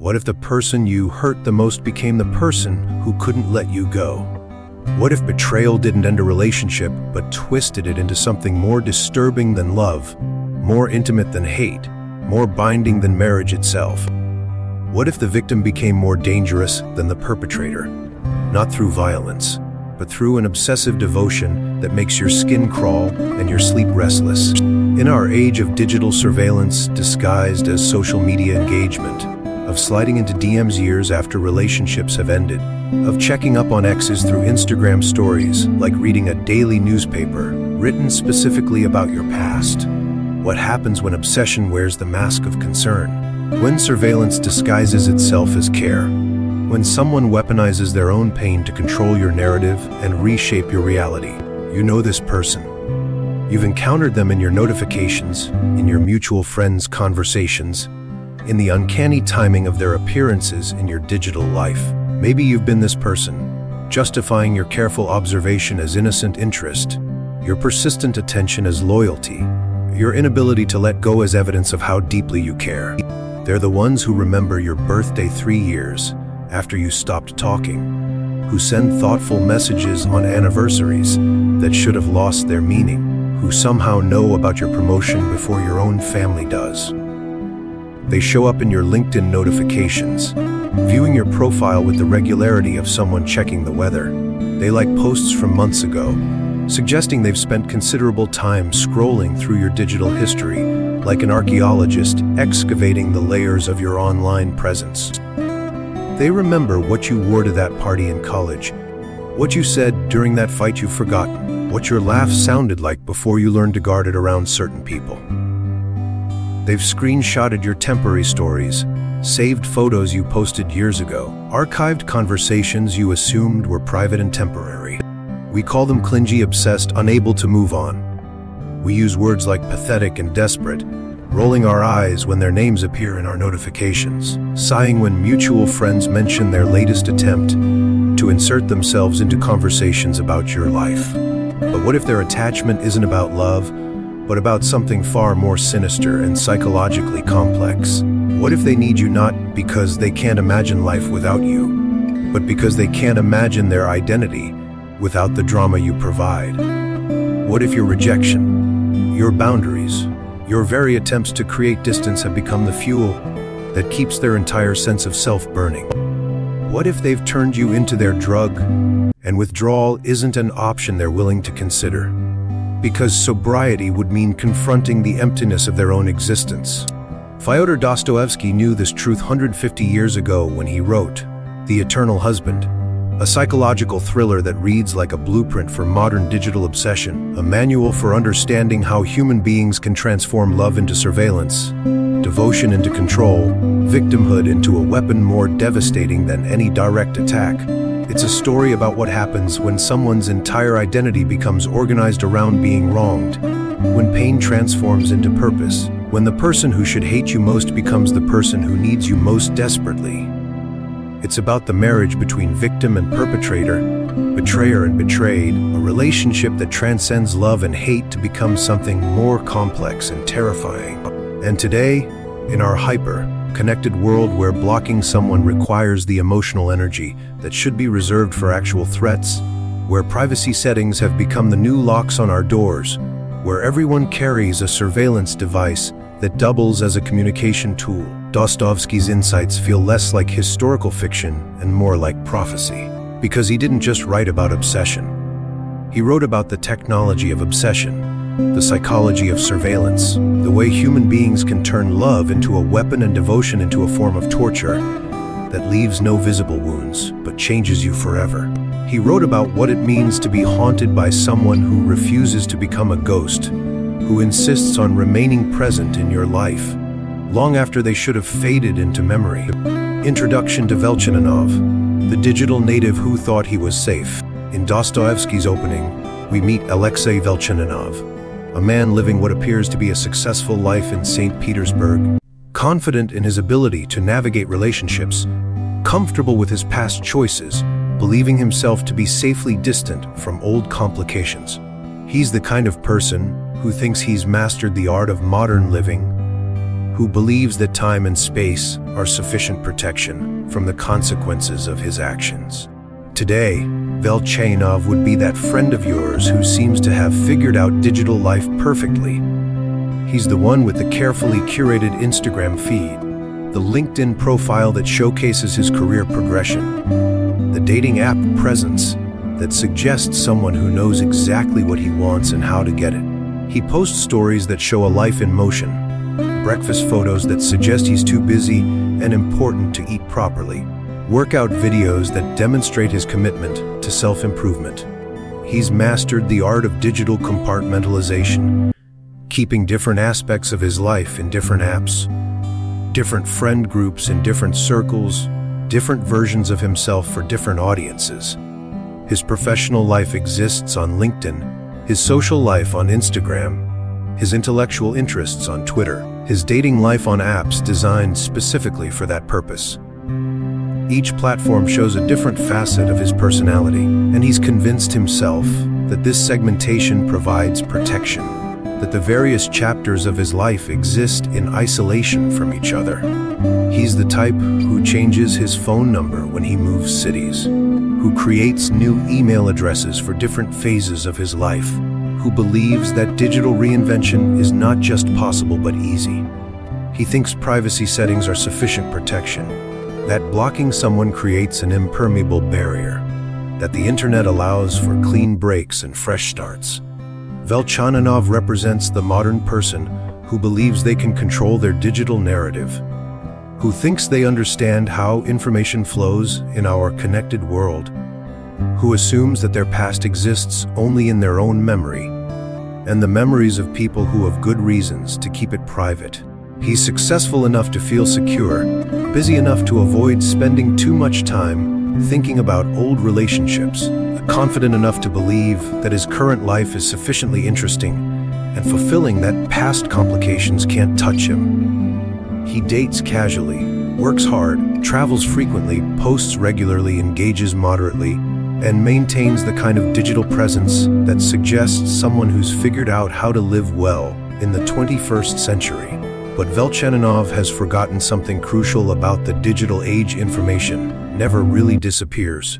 What if the person you hurt the most became the person who couldn't let you go? What if betrayal didn't end a relationship, but twisted it into something more disturbing than love, more intimate than hate, more binding than marriage itself? What if the victim became more dangerous than the perpetrator? Not through violence, but through an obsessive devotion that makes your skin crawl and your sleep restless. In our age of digital surveillance disguised as social media engagement, of sliding into DMs years after relationships have ended, of checking up on exes through Instagram stories like reading a daily newspaper written specifically about your past. What happens when obsession wears the mask of concern? When surveillance disguises itself as care? When someone weaponizes their own pain to control your narrative and reshape your reality? You know this person. You've encountered them in your notifications, in your mutual friends' conversations, in the uncanny timing of their appearances in your digital life. Maybe you've been this person, justifying your careful observation as innocent interest, your persistent attention as loyalty, your inability to let go as evidence of how deeply you care. They're the ones who remember your birthday 3 years after you stopped talking, who send thoughtful messages on anniversaries that should have lost their meaning, who somehow know about your promotion before your own family does. They show up in your LinkedIn notifications, viewing your profile with the regularity of someone checking the weather. They like posts from months ago, suggesting they've spent considerable time scrolling through your digital history, like an archaeologist excavating the layers of your online presence. They remember what you wore to that party in college, what you said during that fight you've forgotten, what your laugh sounded like before you learned to guard it around certain people. They've screenshotted your temporary stories, saved photos you posted years ago, archived conversations you assumed were private and temporary. We call them clingy, obsessed, unable to move on. We use words like pathetic and desperate, rolling our eyes when their names appear in our notifications, sighing when mutual friends mention their latest attempt to insert themselves into conversations about your life. But what if their attachment isn't about love, but about something far more sinister and psychologically complex? What if they need you not because they can't imagine life without you, but because they can't imagine their identity without the drama you provide? What if your rejection, your boundaries, your very attempts to create distance have become the fuel that keeps their entire sense of self burning? What if they've turned you into their drug, and withdrawal isn't an option they're willing to consider, because sobriety would mean confronting the emptiness of their own existence? Fyodor Dostoevsky knew this truth 150 years ago when he wrote The Eternal Husband, a psychological thriller that reads like a blueprint for modern digital obsession, a manual for understanding how human beings can transform love into surveillance, devotion into control, victimhood into a weapon more devastating than any direct attack. It's a story about what happens when someone's entire identity becomes organized around being wronged, when pain transforms into purpose, when the person who should hate you most becomes the person who needs you most desperately. It's about the marriage between victim and perpetrator, betrayer and betrayed, a relationship that transcends love and hate to become something more complex and terrifying. And today, in our hyper-connected world where blocking someone requires the emotional energy that should be reserved for actual threats, where privacy settings have become the new locks on our doors, where everyone carries a surveillance device that doubles as a communication tool, Dostoevsky's insights feel less like historical fiction and more like prophecy. Because he didn't just write about obsession. He wrote about the technology of obsession, the psychology of surveillance, the way human beings can turn love into a weapon and devotion into a form of torture that leaves no visible wounds, but changes you forever. He wrote about what it means to be haunted by someone who refuses to become a ghost, who insists on remaining present in your life, long after they should have faded into memory. Introduction to Velchaninoff, the digital native who thought he was safe. In Dostoevsky's opening, we meet Alexei Velchaninoff, a man living what appears to be a successful life in St. Petersburg, confident in his ability to navigate relationships, comfortable with his past choices, believing himself to be safely distant from old complications. He's the kind of person who thinks he's mastered the art of modern living, who believes that time and space are sufficient protection from the consequences of his actions. Today, Velchanov would be that friend of yours who seems to have figured out digital life perfectly. He's the one with the carefully curated Instagram feed, the LinkedIn profile that showcases his career progression, the dating app presence that suggests someone who knows exactly what he wants and how to get it. He posts stories that show a life in motion, breakfast photos that suggest he's too busy and important to eat properly, workout videos that demonstrate his commitment to self-improvement. He's mastered the art of digital compartmentalization, keeping different aspects of his life in different apps, different friend groups in different circles, different versions of himself for different audiences. His professional life exists on LinkedIn, his social life on Instagram, his intellectual interests on Twitter, his dating life on apps designed specifically for that purpose. Each platform shows a different facet of his personality, and he's convinced himself that this segmentation provides protection, that the various chapters of his life exist in isolation from each other. He's the type who changes his phone number when he moves cities, who creates new email addresses for different phases of his life, who believes that digital reinvention is not just possible but easy. He thinks privacy settings are sufficient protection, that blocking someone creates an impermeable barrier, that the internet allows for clean breaks and fresh starts. Velchanov represents the modern person who believes they can control their digital narrative, who thinks they understand how information flows in our connected world, who assumes that their past exists only in their own memory, and the memories of people who have good reasons to keep it private. He's successful enough to feel secure, busy enough to avoid spending too much time thinking about old relationships, confident enough to believe that his current life is sufficiently interesting and fulfilling that past complications can't touch him. He dates casually, works hard, travels frequently, posts regularly, engages moderately, and maintains the kind of digital presence that suggests someone who's figured out how to live well in the 21st century. But Velchanov has forgotten something crucial about the digital age: information never really disappears.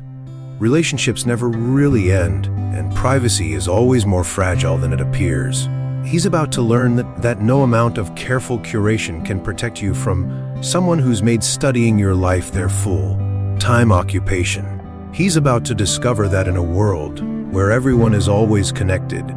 Relationships never really end, and privacy is always more fragile than it appears. He's about to learn that no amount of careful curation can protect you from someone who's made studying your life their full-time occupation. He's about to discover that in a world where everyone is always connected,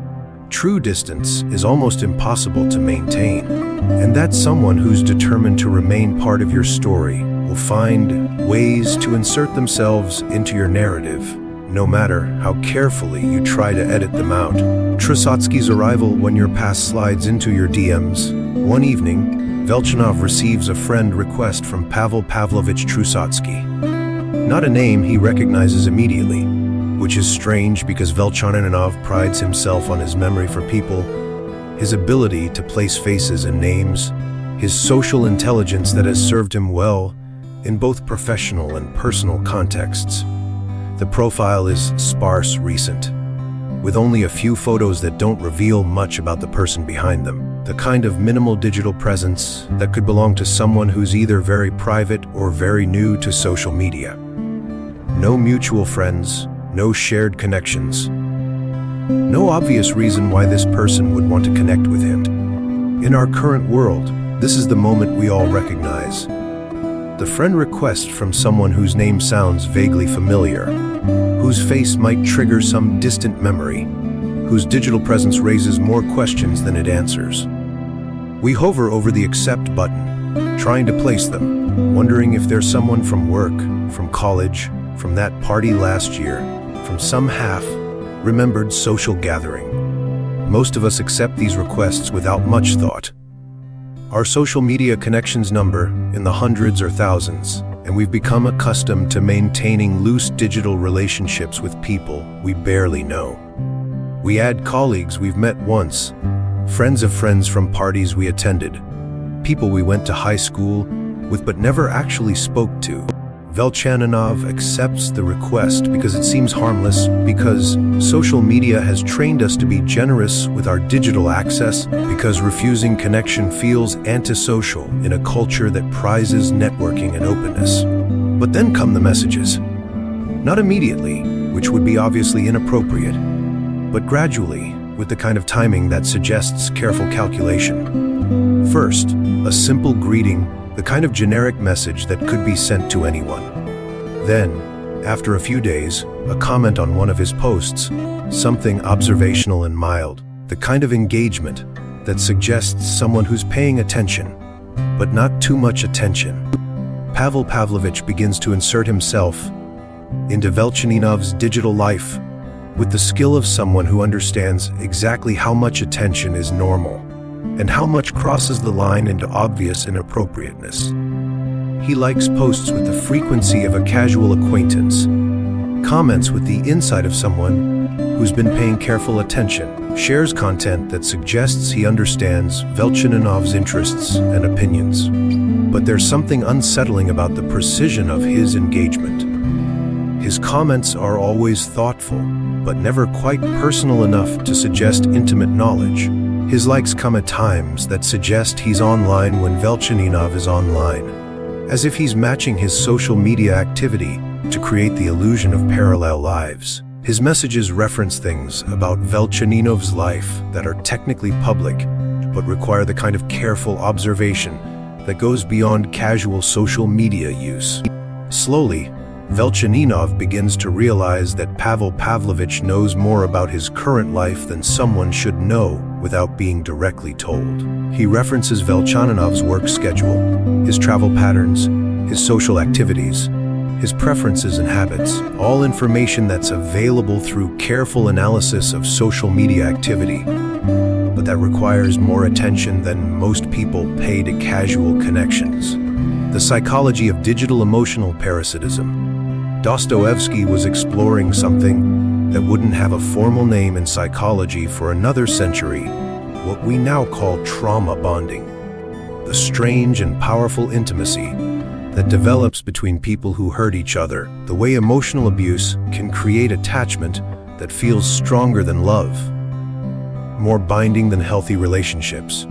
true distance is almost impossible to maintain, and that someone who's determined to remain part of your story will find ways to insert themselves into your narrative, no matter how carefully you try to edit them out. Trusotsky's arrival when your past slides into your DMs. One evening, Velchanov receives a friend request from Pavel Pavlovich Trusotsky. Not a name he recognizes immediately, which is strange because Velchanov prides himself on his memory for people, his ability to place faces and names, his social intelligence that has served him well in both professional and personal contexts. The profile is sparse, recent, with only a few photos that don't reveal much about the person behind them, the kind of minimal digital presence that could belong to someone who's either very private or very new to social media. No mutual friends, no shared connections, no obvious reason why this person would want to connect with him. In our current world, this is the moment we all recognize. The friend request from someone whose name sounds vaguely familiar, whose face might trigger some distant memory, whose digital presence raises more questions than it answers. We hover over the accept button, trying to place them, wondering if there's someone from work, from college, from that party last year, from some half-remembered social gathering. Most of us accept these requests without much thought. Our social media connections number in the hundreds or thousands, and we've become accustomed to maintaining loose digital relationships with people we barely know. We add colleagues we've met once, friends of friends from parties we attended, people we went to high school with but never actually spoke to. Velchaninov accepts the request because it seems harmless, because social media has trained us to be generous with our digital access, because refusing connection feels antisocial in a culture that prizes networking and openness. But then come the messages. Not immediately, which would be obviously inappropriate, but gradually, with the kind of timing that suggests careful calculation. First, a simple greeting, the kind of generic message that could be sent to anyone. Then, after a few days, a comment on one of his posts, something observational and mild, the kind of engagement that suggests someone who's paying attention, but not too much attention. Pavel Pavlovich begins to insert himself into Velchaninov's digital life with the skill of someone who understands exactly how much attention is normal and how much crosses the line into obvious inappropriateness. He likes posts with the frequency of a casual acquaintance, comments with the insight of someone who's been paying careful attention, shares content that suggests he understands Velchaninov's interests and opinions. But there's something unsettling about the precision of his engagement. His comments are always thoughtful, but never quite personal enough to suggest intimate knowledge. His likes come at times that suggest he's online when Velchaninov is online, as if he's matching his social media activity to create the illusion of parallel lives. His messages reference things about Velchaninov's life that are technically public, but require the kind of careful observation that goes beyond casual social media use. Slowly, Velchaninov begins to realize that Pavel Pavlovich knows more about his current life than someone should know without being directly told. He references Velchaninov's work schedule, his travel patterns, his social activities, his preferences and habits, all information that's available through careful analysis of social media activity, but that requires more attention than most people pay to casual connections. The psychology of digital emotional parasitism. Dostoevsky was exploring something that wouldn't have a formal name in psychology for another century, what we now call trauma bonding, the strange and powerful intimacy that develops between people who hurt each other, the way emotional abuse can create attachment that feels stronger than love, more binding than healthy relationships,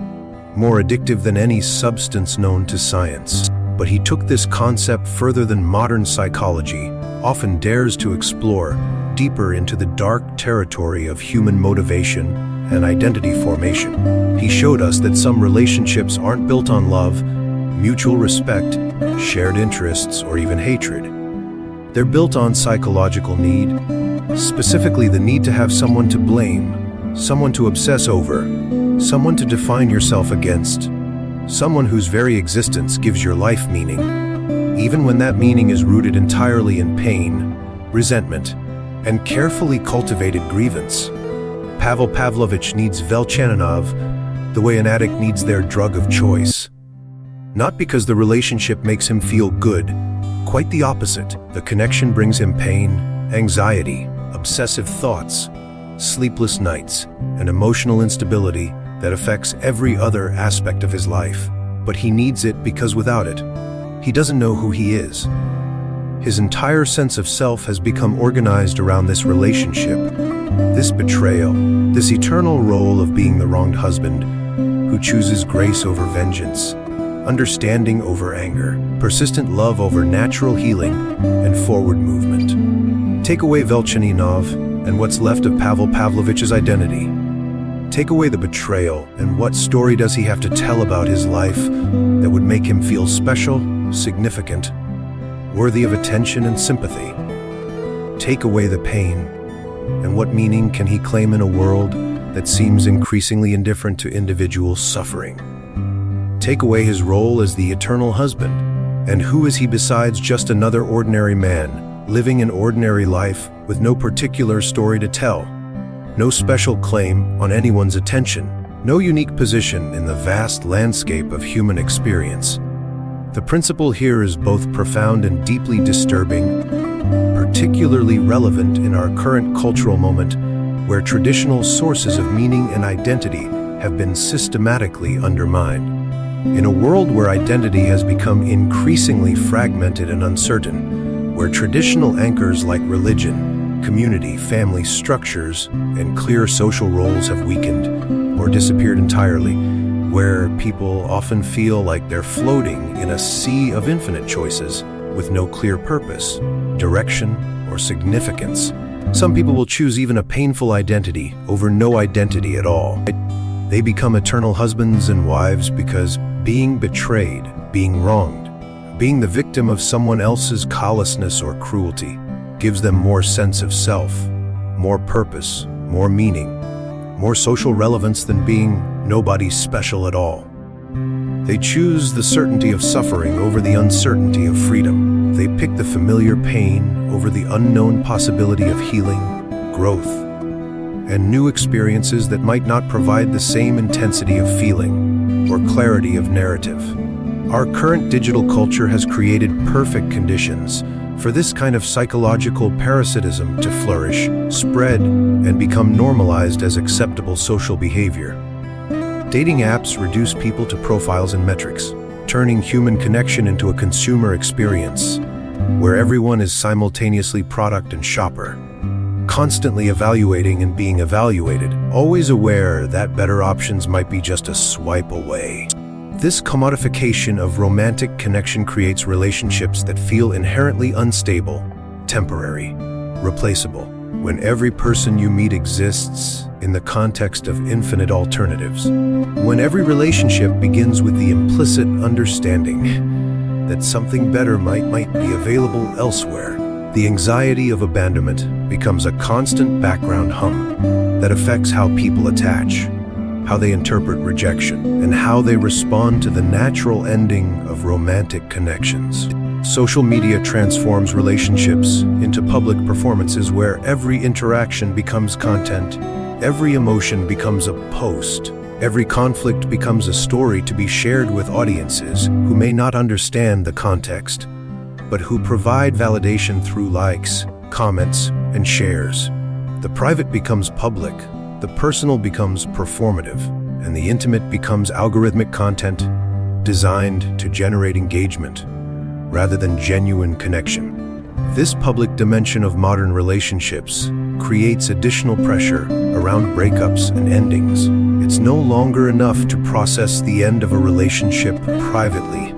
more addictive than any substance known to science. But he took this concept further than modern psychology often dares to explore, deeper into the dark territory of human motivation and identity formation. He showed us that some relationships aren't built on love, mutual respect, shared interests, or even hatred. They're built on psychological need, specifically the need to have someone to blame, someone to obsess over, someone to define yourself against, someone whose very existence gives your life meaning, even when that meaning is rooted entirely in pain, resentment, and carefully cultivated grievance. Pavel Pavlovich needs Velchaninov the way an addict needs their drug of choice. Not because the relationship makes him feel good, quite the opposite. The connection brings him pain, anxiety, obsessive thoughts, sleepless nights, and emotional instability that affects every other aspect of his life. But he needs it because without it, he doesn't know who he is. His entire sense of self has become organized around this relationship, this betrayal, this eternal role of being the wronged husband who chooses grace over vengeance, understanding over anger, persistent love over natural healing, and forward movement. Take away Velchaninov, and what's left of Pavel Pavlovich's identity. Take away the betrayal, and what story does he have to tell about his life that would make him feel special, significant, worthy of attention and sympathy? Take away the pain, and what meaning can he claim in a world that seems increasingly indifferent to individual suffering? Take away his role as the eternal husband, and who is he besides just another ordinary man, living an ordinary life with no particular story to tell? No special claim on anyone's attention, no unique position in the vast landscape of human experience. The principle here is both profound and deeply disturbing, particularly relevant in our current cultural moment where traditional sources of meaning and identity have been systematically undermined. In a world where identity has become increasingly fragmented and uncertain, where traditional anchors like religion, community, family structures, and clear social roles have weakened or disappeared entirely, where people often feel like they're floating in a sea of infinite choices with no clear purpose, direction, or significance. Some people will choose even a painful identity over no identity at all. They become eternal husbands and wives because being betrayed, being wronged, being the victim of someone else's callousness or cruelty gives them more sense of self, more purpose, more meaning, more social relevance than being nobody special at all. They choose the certainty of suffering over the uncertainty of freedom. They pick the familiar pain over the unknown possibility of healing, growth, and new experiences that might not provide the same intensity of feeling or clarity of narrative. Our current digital culture has created perfect conditions for this kind of psychological parasitism to flourish, spread, and become normalized as acceptable social behavior. Dating apps reduce people to profiles and metrics, turning human connection into a consumer experience, where everyone is simultaneously product and shopper, constantly evaluating and being evaluated, always aware that better options might be just a swipe away. This commodification of romantic connection creates relationships that feel inherently unstable, temporary, replaceable, when every person you meet exists in the context of infinite alternatives. When every relationship begins with the implicit understanding that something better might be available elsewhere, the anxiety of abandonment becomes a constant background hum that affects how people attach, how they interpret rejection, and how they respond to the natural ending of romantic connections. Social media transforms relationships into public performances where every interaction becomes content, every emotion becomes a post, every conflict becomes a story to be shared with audiences who may not understand the context, but who provide validation through likes, comments, and shares. The private becomes public, the personal becomes performative, and the intimate becomes algorithmic content designed to generate engagement rather than genuine connection. This public dimension of modern relationships creates additional pressure around breakups and endings. It's no longer enough to process the end of a relationship privately.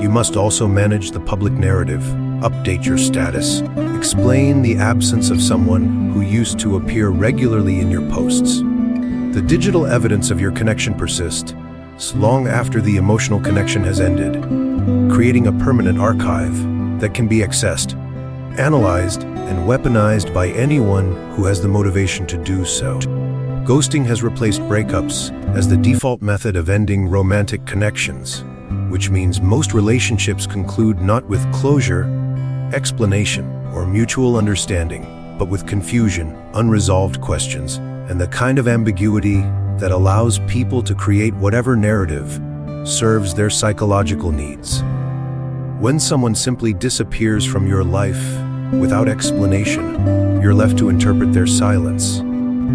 You must also manage the public narrative, update your status, explain the absence of someone who used to appear regularly in your posts. The digital evidence of your connection persists long after the emotional connection has ended, creating a permanent archive that can be accessed, analyzed, and weaponized by anyone who has the motivation to do so. Ghosting has replaced breakups as the default method of ending romantic connections, which means most relationships conclude not with closure, explanation, or mutual understanding, but with confusion, unresolved questions, and the kind of ambiguity that allows people to create whatever narrative serves their psychological needs. When someone simply disappears from your life without explanation, you're left to interpret their silence,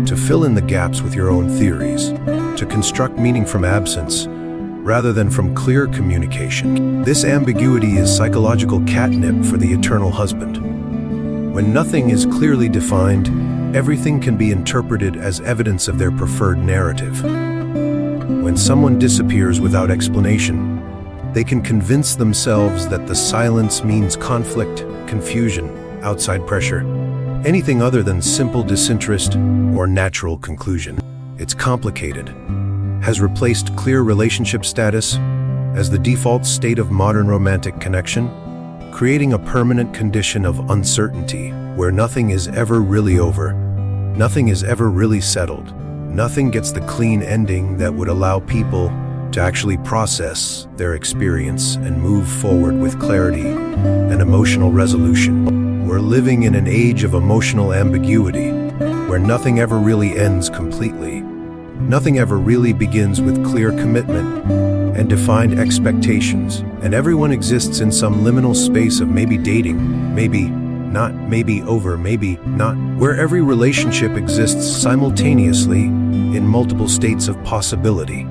to fill in the gaps with your own theories, to construct meaning from absence rather than from clear communication. This ambiguity is psychological catnip for the eternal husband. When nothing is clearly defined, everything can be interpreted as evidence of their preferred narrative. When someone disappears without explanation, they can convince themselves that the silence means conflict, confusion, outside pressure, anything other than simple disinterest or natural conclusion. It's complicated, has replaced clear relationship status as the default state of modern romantic connection, creating a permanent condition of uncertainty where nothing is ever really over, nothing is ever really settled, nothing gets the clean ending that would allow people to actually process their experience and move forward with clarity and emotional resolution. We're living in an age of emotional ambiguity, where nothing ever really ends completely. Nothing ever really begins with clear commitment and defined expectations, and everyone exists in some liminal space of maybe dating, maybe not, maybe over, maybe not, where every relationship exists simultaneously in multiple states of possibility.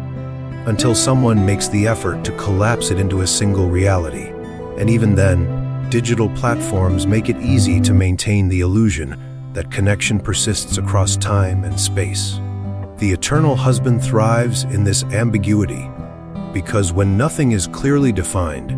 until someone makes the effort to collapse it into a single reality. And even then, digital platforms make it easy to maintain the illusion that connection persists across time and space. The eternal husband thrives in this ambiguity, because when nothing is clearly defined,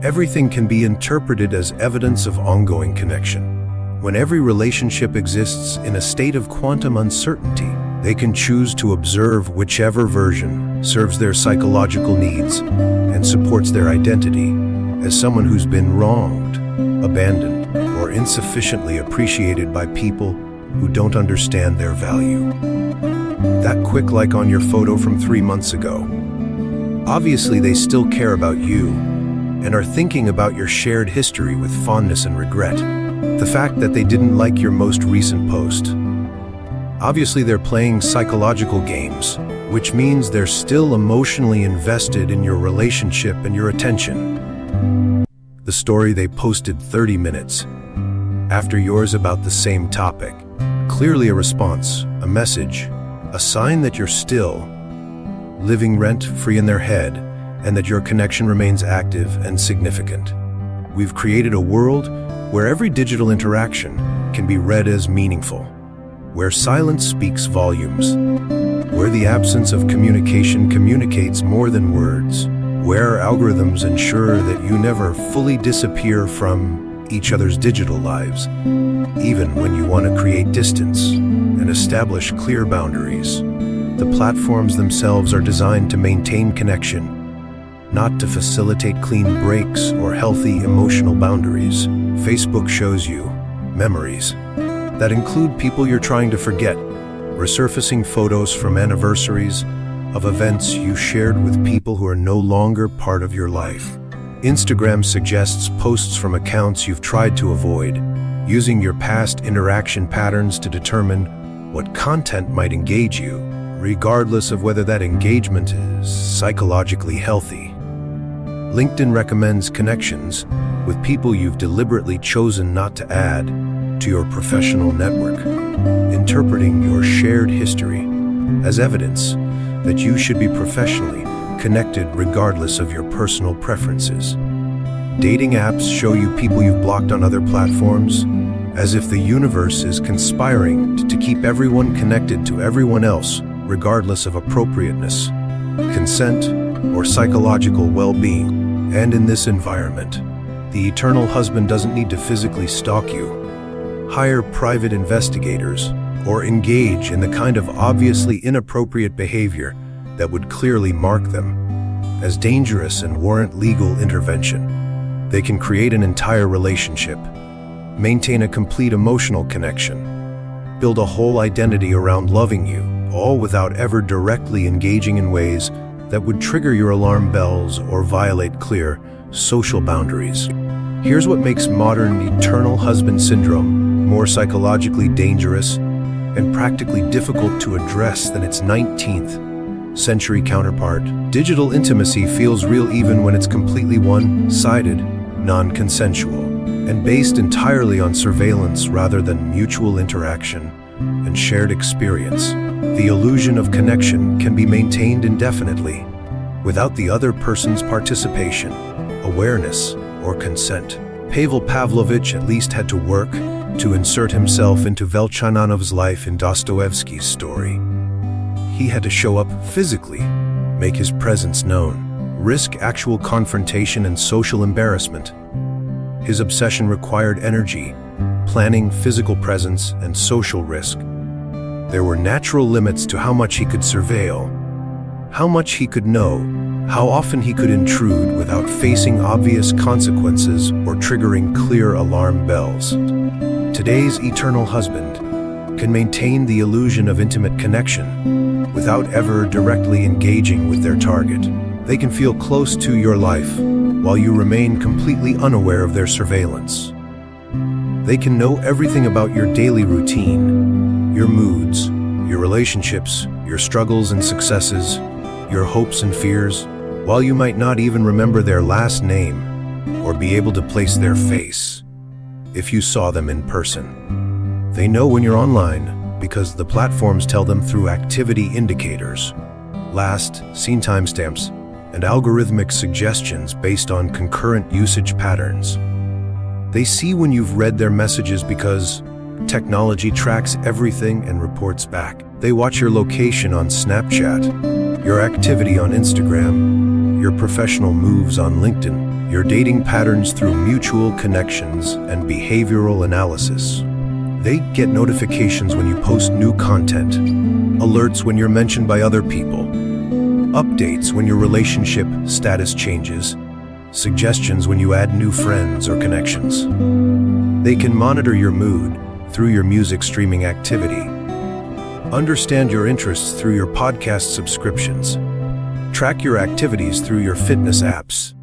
everything can be interpreted as evidence of ongoing connection. When every relationship exists in a state of quantum uncertainty, they can choose to observe whichever version serves their psychological needs and supports their identity as someone who's been wronged, abandoned, or insufficiently appreciated by people who don't understand their value. That quick like on your photo from 3 months ago. Obviously, they still care about you and are thinking about your shared history with fondness and regret. The fact that they didn't like your most recent post. Obviously, they're playing psychological games, which means they're still emotionally invested in your relationship and your attention. The story they posted 30 minutes after yours about the same topic. Clearly a response, a message, a sign that you're still living rent-free in their head and that your connection remains active and significant. We've created a world where every digital interaction can be read as meaningful, where silence speaks volumes, where the absence of communication communicates more than words, where algorithms ensure that you never fully disappear from each other's digital lives, even when you want to create distance and establish clear boundaries. The platforms themselves are designed to maintain connection, not to facilitate clean breaks or healthy emotional boundaries. Facebook shows you memories that include people you're trying to forget, resurfacing photos from anniversaries of events you shared with people who are no longer part of your life. Instagram suggests posts from accounts you've tried to avoid, using your past interaction patterns to determine what content might engage you, regardless of whether that engagement is psychologically healthy. LinkedIn recommends connections with people you've deliberately chosen not to add to your professional network, interpreting your shared history as evidence that you should be professionally connected regardless of your personal preferences. Dating apps show you people you've blocked on other platforms, as if the universe is conspiring to keep everyone connected to everyone else, regardless of appropriateness, consent, or psychological well-being. And in this environment, the eternal husband doesn't need to physically stalk you, hire private investigators, or engage in the kind of obviously inappropriate behavior that would clearly mark them as dangerous and warrant legal intervention. They can create an entire relationship, maintain a complete emotional connection, build a whole identity around loving you, all without ever directly engaging in ways that would trigger your alarm bells or violate clear social boundaries. Here's what makes modern eternal husband syndrome more psychologically dangerous and practically difficult to address than its 19th century counterpart. Digital intimacy feels real even when it's completely one-sided, non-consensual, and based entirely on surveillance rather than mutual interaction and shared experience. The illusion of connection can be maintained indefinitely without the other person's participation, awareness, or consent. Pavel Pavlovich at least had to work to insert himself into Velchananov's life in Dostoevsky's story. He had to show up physically, make his presence known, risk actual confrontation and social embarrassment. His obsession required energy, planning, physical presence, and social risk. There were natural limits to how much he could surveil, how much he could know, how often he could intrude without facing obvious consequences or triggering clear alarm bells. Today's eternal husband can maintain the illusion of intimate connection without ever directly engaging with their target. They can feel close to your life while you remain completely unaware of their surveillance. They can know everything about your daily routine, your moods, your relationships, your struggles and successes, your hopes and fears, while you might not even remember their last name or be able to place their face if you saw them in person. They know when you're online because the platforms tell them through activity indicators, last, seen timestamps, and algorithmic suggestions based on concurrent usage patterns. They see when you've read their messages because technology tracks everything and reports back. They watch your location on Snapchat, your activity on Instagram, your professional moves on LinkedIn, your dating patterns through mutual connections and behavioral analysis. They get notifications when you post new content, alerts when you're mentioned by other people, updates when your relationship status changes, suggestions when you add new friends or connections. They can monitor your mood through your music streaming activity, understand your interests through your podcast subscriptions, track your activities through your fitness apps,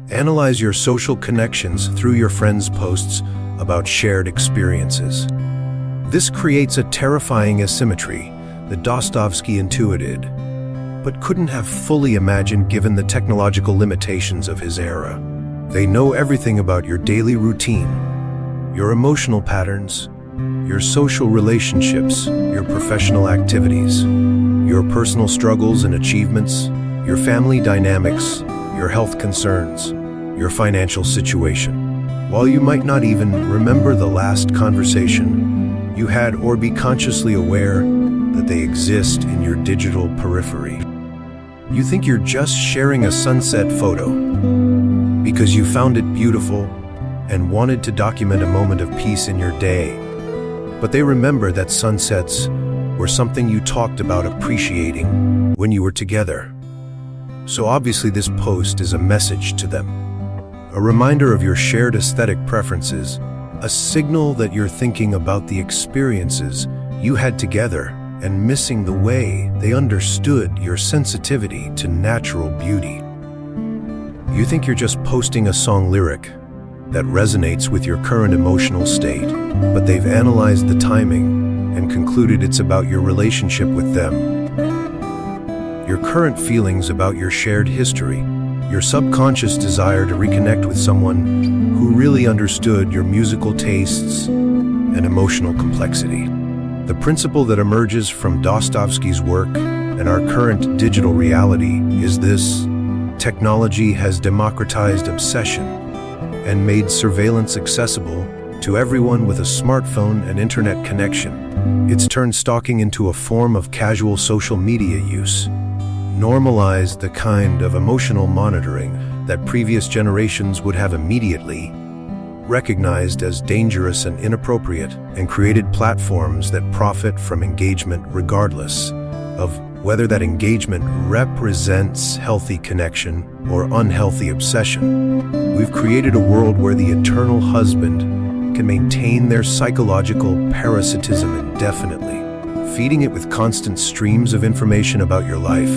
analyze your social connections through your friends' posts about shared experiences. This creates a terrifying asymmetry that Dostoevsky intuited, but couldn't have fully imagined given the technological limitations of his era. They know everything about your daily routine, your emotional patterns, your social relationships, your professional activities, your personal struggles and achievements, your family dynamics, your health concerns, your financial situation. While you might not even remember the last conversation you had or be consciously aware that they exist in your digital periphery. You think you're just sharing a sunset photo because you found it beautiful and wanted to document a moment of peace in your day. But they remember that sunsets were something you talked about appreciating when you were together. So obviously this post is a message to them, a reminder of your shared aesthetic preferences, a signal that you're thinking about the experiences you had together and missing the way they understood your sensitivity to natural beauty. You think you're just posting a song lyric that resonates with your current emotional state, but they've analyzed the timing and concluded it's about your relationship with them, your current feelings about your shared history, your subconscious desire to reconnect with someone who really understood your musical tastes and emotional complexity. The principle that emerges from Dostoevsky's work and our current digital reality is this: technology has democratized obsession and made surveillance accessible to everyone with a smartphone and internet connection. It's turned stalking into a form of casual social media use, normalized the kind of emotional monitoring that previous generations would have immediately recognized as dangerous and inappropriate, and created platforms that profit from engagement regardless of whether that engagement represents healthy connection or unhealthy obsession. We've created a world where the eternal husband can maintain their psychological parasitism indefinitely, feeding it with constant streams of information about your life,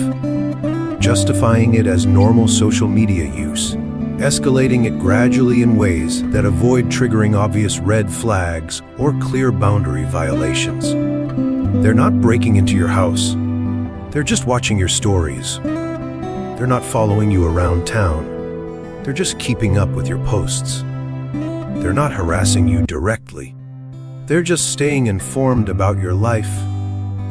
justifying it as normal social media use, escalating it gradually in ways that avoid triggering obvious red flags or clear boundary violations. They're not breaking into your house. They're just watching your stories. They're not following you around town. They're just keeping up with your posts. They're not harassing you directly. They're just staying informed about your life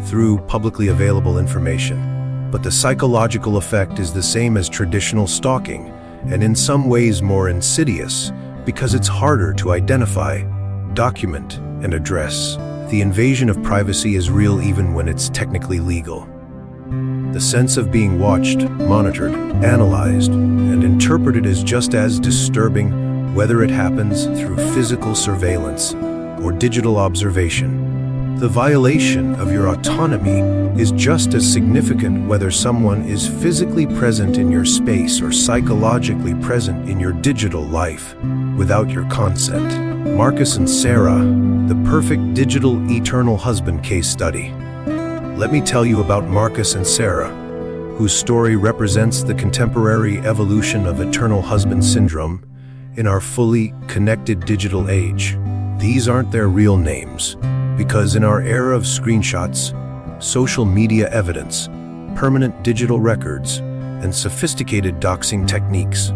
through publicly available information. But the psychological effect is the same as traditional stalking, and in some ways more insidious because it's harder to identify, document, and address. The invasion of privacy is real even when it's technically legal. The sense of being watched, monitored, analyzed, and interpreted is just as disturbing whether it happens through physical surveillance or digital observation. The violation of your autonomy is just as significant whether someone is physically present in your space or psychologically present in your digital life without your consent. Marcus and Sarah, the perfect digital eternal husband case study. Let me tell you about Marcus and Sarah, whose story represents the contemporary evolution of eternal husband syndrome in our fully connected digital age. These aren't their real names, because in our era of screenshots, social media evidence, permanent digital records, and sophisticated doxing techniques,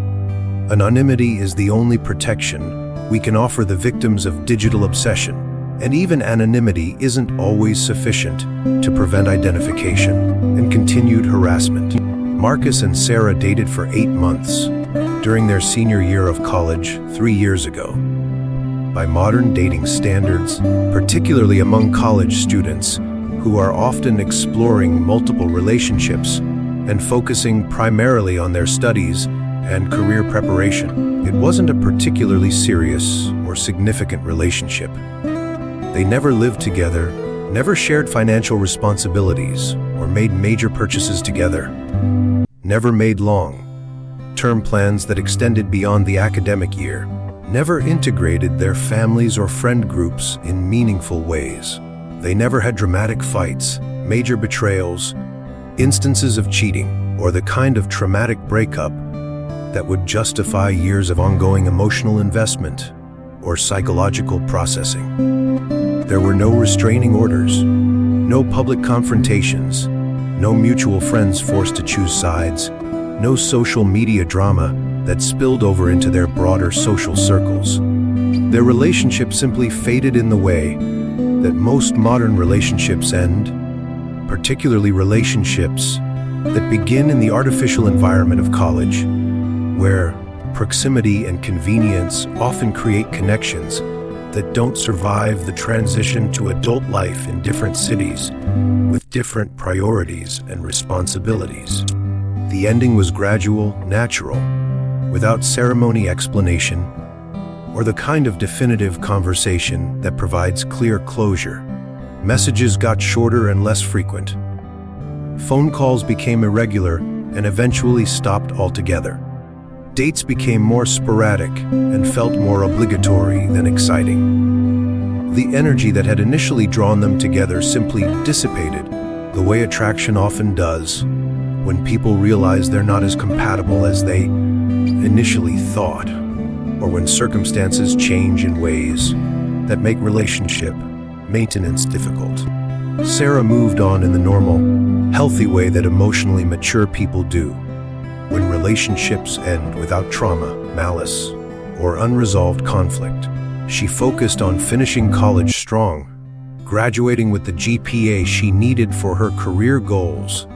anonymity is the only protection we can offer the victims of digital obsession, And even anonymity isn't always sufficient to prevent identification and continued harassment. Marcus and Sarah dated for 8 months during their senior year of college 3 years ago. By modern dating standards, particularly among college students who are often exploring multiple relationships and focusing primarily on their studies and career preparation, it wasn't a particularly serious or significant relationship. They never lived together, never shared financial responsibilities, or made major purchases together. Never made long-term plans that extended beyond the academic year. Never integrated their families or friend groups in meaningful ways. They never had dramatic fights, major betrayals, instances of cheating, or the kind of traumatic breakup that would justify years of ongoing emotional investment or psychological processing. There were no restraining orders, no public confrontations, no mutual friends forced to choose sides, no social media drama that spilled over into their broader social circles. Their relationship simply faded in the way that most modern relationships end, particularly relationships that begin in the artificial environment of college, where proximity and convenience often create connections that don't survive the transition to adult life in different cities with different priorities and responsibilities. The ending was gradual, natural, without ceremony, explanation, or the kind of definitive conversation that provides clear closure. Messages got shorter and less frequent. Phone calls became irregular and eventually stopped altogether. Dates became more sporadic and felt more obligatory than exciting. The energy that had initially drawn them together simply dissipated, the way attraction often does when people realize they're not as compatible as they initially thought, or when circumstances change in ways that make relationship maintenance difficult. Sarah moved on in the normal, healthy way that emotionally mature people do. When relationships end without trauma, malice, or unresolved conflict, she focused on finishing college strong, graduating with the GPA she needed for her career goals,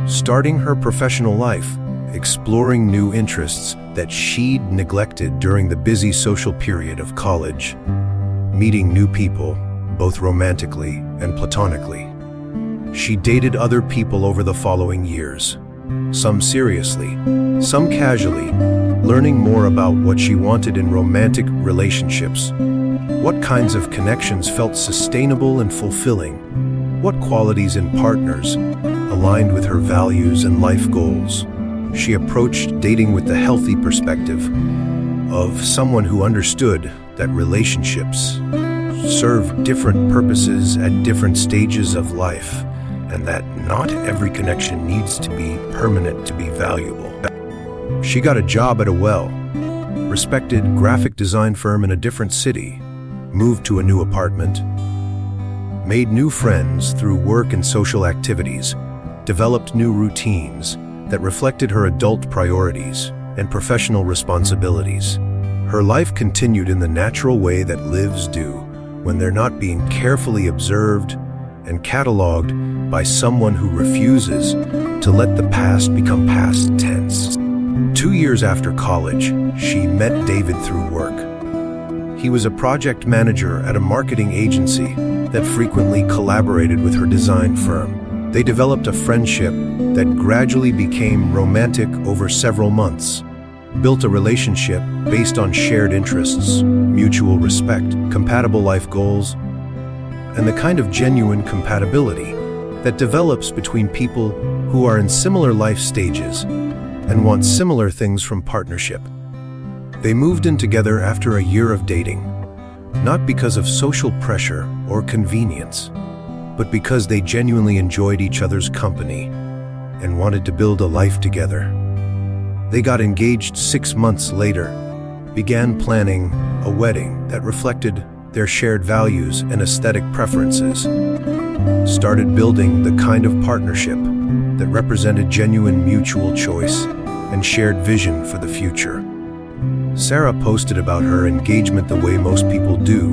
starting her professional life, exploring new interests that she'd neglected during the busy social period of college, meeting new people, both romantically and platonically. She dated other people over the following years, some seriously, some casually, learning more about what she wanted in romantic relationships, what kinds of connections felt sustainable and fulfilling, what qualities in partners aligned with her values and life goals. She approached dating with the healthy perspective of someone who understood that relationships serve different purposes at different stages of life, and that not every connection needs to be permanent to be valuable. She got a job at a well-respected graphic design firm in a different city, moved to a new apartment, made new friends through work and social activities, developed new routines that reflected her adult priorities and professional responsibilities. Her life continued in the natural way that lives do when they're not being carefully observed and cataloged by someone who refuses to let the past become past tense. 2 years after college, she met David through work. He was a project manager at a marketing agency that frequently collaborated with her design firm. They developed a friendship that gradually became romantic over several months, built a relationship based on shared interests, mutual respect, compatible life goals, and the kind of genuine compatibility that develops between people who are in similar life stages and want similar things from partnership. They moved in together after a year of dating, not because of social pressure or convenience, but because they genuinely enjoyed each other's company and wanted to build a life together. They got engaged 6 months later, began planning a wedding that reflected their shared values and aesthetic preferences, started building the kind of partnership that represented genuine mutual choice and shared vision for the future. Sarah posted about her engagement the way most people do,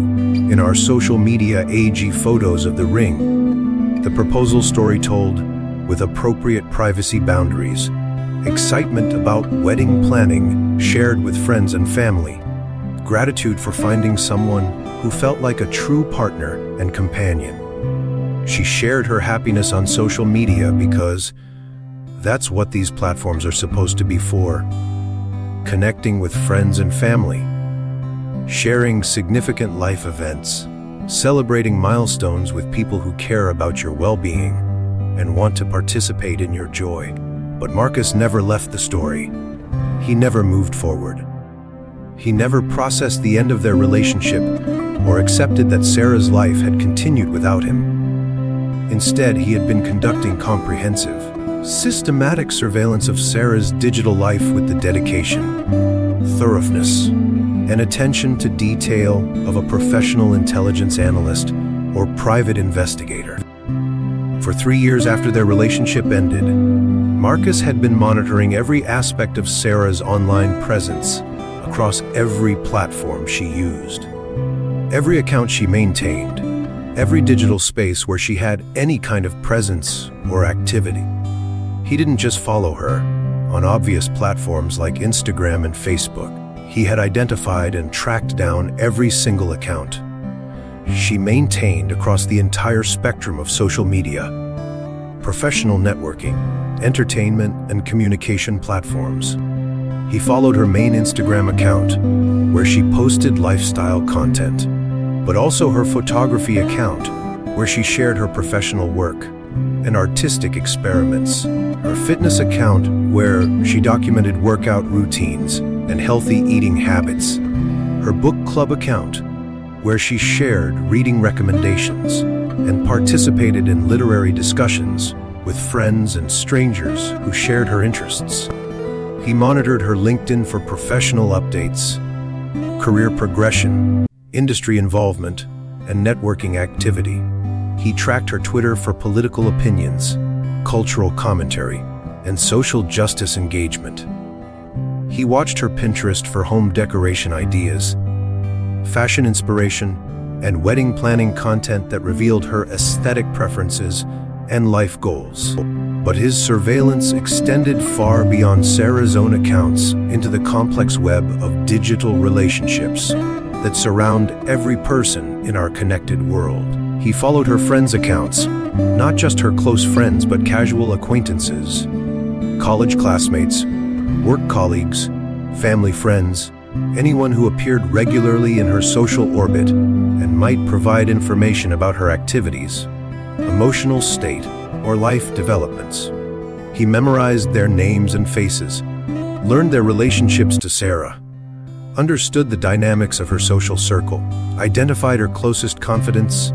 in our social media age photos of the ring, the proposal story told with appropriate privacy boundaries, excitement about wedding planning shared with friends and family, gratitude for finding someone who felt like a true partner and companion. She shared her happiness on social media because that's what these platforms are supposed to be for. Connecting with friends and family, sharing significant life events, celebrating milestones with people who care about your well-being and want to participate in your joy. But Marcus never left the story. He never moved forward. He never processed the end of their relationship or accepted that Sarah's life had continued without him. Instead, he had been conducting comprehensive, systematic surveillance of Sarah's digital life with the dedication, thoroughness, and attention to detail of a professional intelligence analyst or private investigator. For 3 years after their relationship ended, Marcus had been monitoring every aspect of Sarah's online presence across every platform she used, every account she maintained, every digital space where she had any kind of presence or activity. He didn't just follow her on obvious platforms like Instagram and Facebook. He had identified and tracked down every single account she maintained across the entire spectrum of social media, professional networking, entertainment, and communication platforms. He followed her main Instagram account, where she posted lifestyle content, but also her photography account, where she shared her professional work and artistic experiments, her fitness account, where she documented workout routines and healthy eating habits, her book club account, where she shared reading recommendations and participated in literary discussions with friends and strangers who shared her interests. He monitored her LinkedIn for professional updates, career progression, industry involvement, and networking activity. He tracked her Twitter for political opinions, cultural commentary, and social justice engagement. He watched her Pinterest for home decoration ideas, fashion inspiration, and wedding planning content that revealed her aesthetic preferences and life goals. But his surveillance extended far beyond Sarah's own accounts into the complex web of digital relationships that surround every person in our connected world. He followed her friends' accounts, not just her close friends, but casual acquaintances, college classmates, work colleagues, family friends, anyone who appeared regularly in her social orbit and might provide information about her activities, emotional state, or life developments. He memorized their names and faces, learned their relationships to Sarah, understood the dynamics of her social circle, identified her closest confidants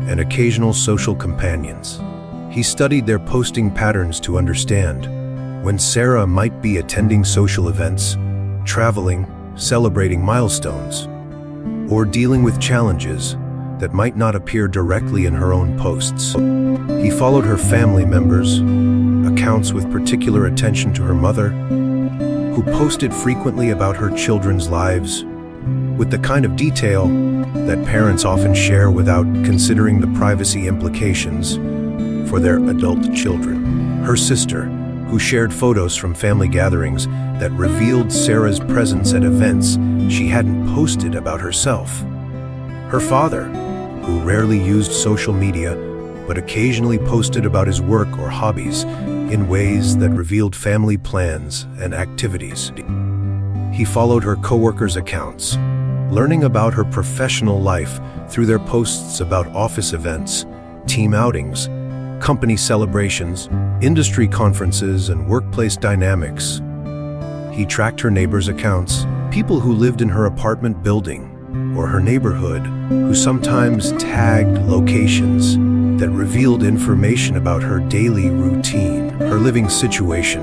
and occasional social companions. He studied their posting patterns to understand when Sarah might be attending social events, traveling, celebrating milestones, or dealing with challenges that might not appear directly in her own posts. He followed her family members, accounts with particular attention to her mother, who posted frequently about her children's lives, with the kind of detail that parents often share without considering the privacy implications for their adult children. Her sister, who shared photos from family gatherings that revealed Sarah's presence at events she hadn't posted about herself. Her father, who rarely used social media but occasionally posted about his work or hobbies in ways that revealed family plans and activities. He followed her coworkers' accounts, learning about her professional life through their posts about office events, team outings, company celebrations, industry conferences, and workplace dynamics. He tracked her neighbors' accounts, people who lived in her apartment building or her neighborhood, who sometimes tagged locations that revealed information about her daily routine, her living situation,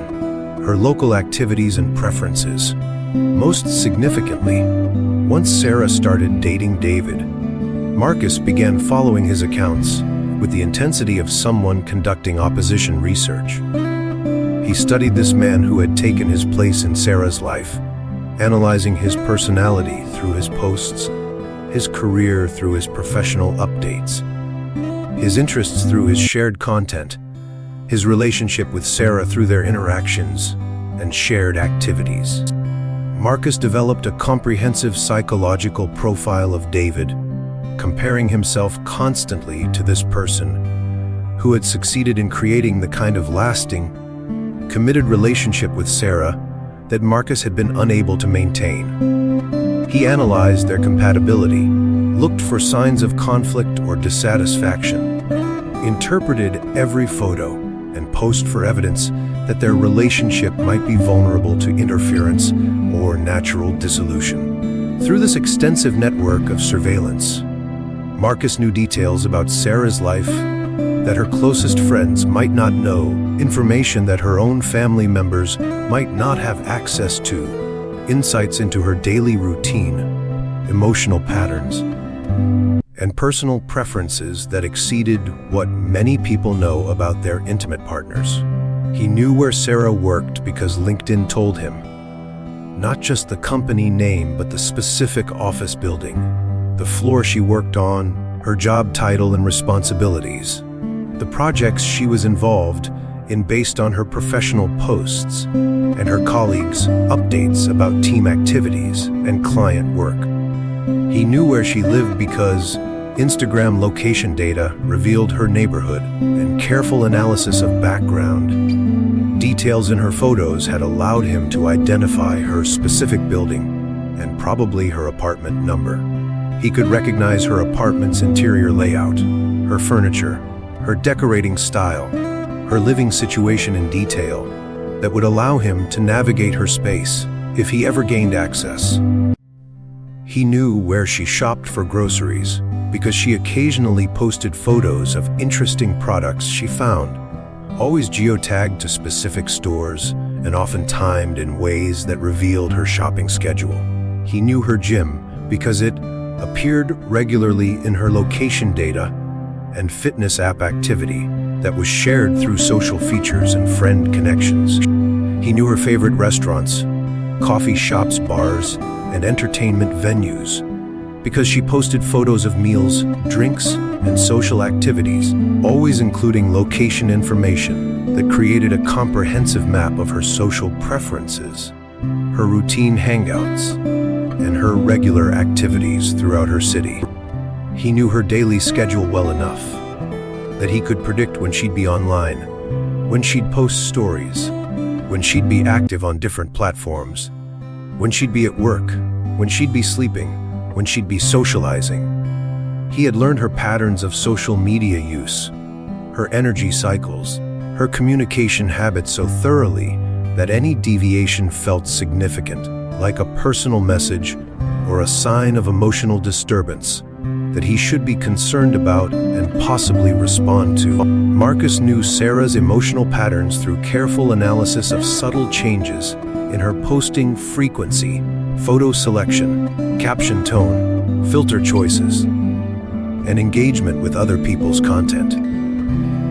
her local activities and preferences. Most significantly, once Sarah started dating David, Marcus began following his accounts with the intensity of someone conducting opposition research. He studied this man who had taken his place in Sarah's life, analyzing his personality through his posts, his career through his professional updates, his interests through his shared content, his relationship with Sarah through their interactions and shared activities. Marcus developed a comprehensive psychological profile of David, comparing himself constantly to this person who had succeeded in creating the kind of lasting, committed relationship with Sarah that Marcus had been unable to maintain. He analyzed their compatibility, looked for signs of conflict or dissatisfaction, interpreted every photo and post for evidence that their relationship might be vulnerable to interference or natural dissolution. Through this extensive network of surveillance, Marcus knew details about Sarah's life that her closest friends might not know, information that her own family members might not have access to, insights into her daily routine, emotional patterns, and personal preferences that exceeded what many people know about their intimate partners. He knew where Sarah worked because LinkedIn told him, not just the company name, but the specific office building, the floor she worked on, her job title and responsibilities, the projects she was involved in based on her professional posts, and her colleagues' updates about team activities and client work. He knew where she lived because Instagram location data revealed her neighborhood, and careful analysis of background details in her photos had allowed him to identify her specific building and probably her apartment number. He could recognize her apartment's interior layout, her furniture, her decorating style, her living situation in detail that would allow him to navigate her space if he ever gained access. He knew where she shopped for groceries because she occasionally posted photos of interesting products she found, always geotagged to specific stores and often timed in ways that revealed her shopping schedule. He knew her gym because it appeared regularly in her location data and fitness app activity that was shared through social features and friend connections. He knew her favorite restaurants, coffee shops, bars, and entertainment venues because she posted photos of meals, drinks, and social activities, always including location information that created a comprehensive map of her social preferences, her routine hangouts, and her regular activities throughout her city. He knew her daily schedule well enough that he could predict when she'd be online, when she'd post stories, when she'd be active on different platforms, when she'd be at work, when she'd be sleeping, when she'd be socializing. He had learned her patterns of social media use, her energy cycles, her communication habits so thoroughly that any deviation felt significant, like a personal message or a sign of emotional disturbance that he should be concerned about and possibly respond to. Marcus knew Sarah's emotional patterns through careful analysis of subtle changes in her posting frequency, photo selection, caption tone, filter choices, and engagement with other people's content.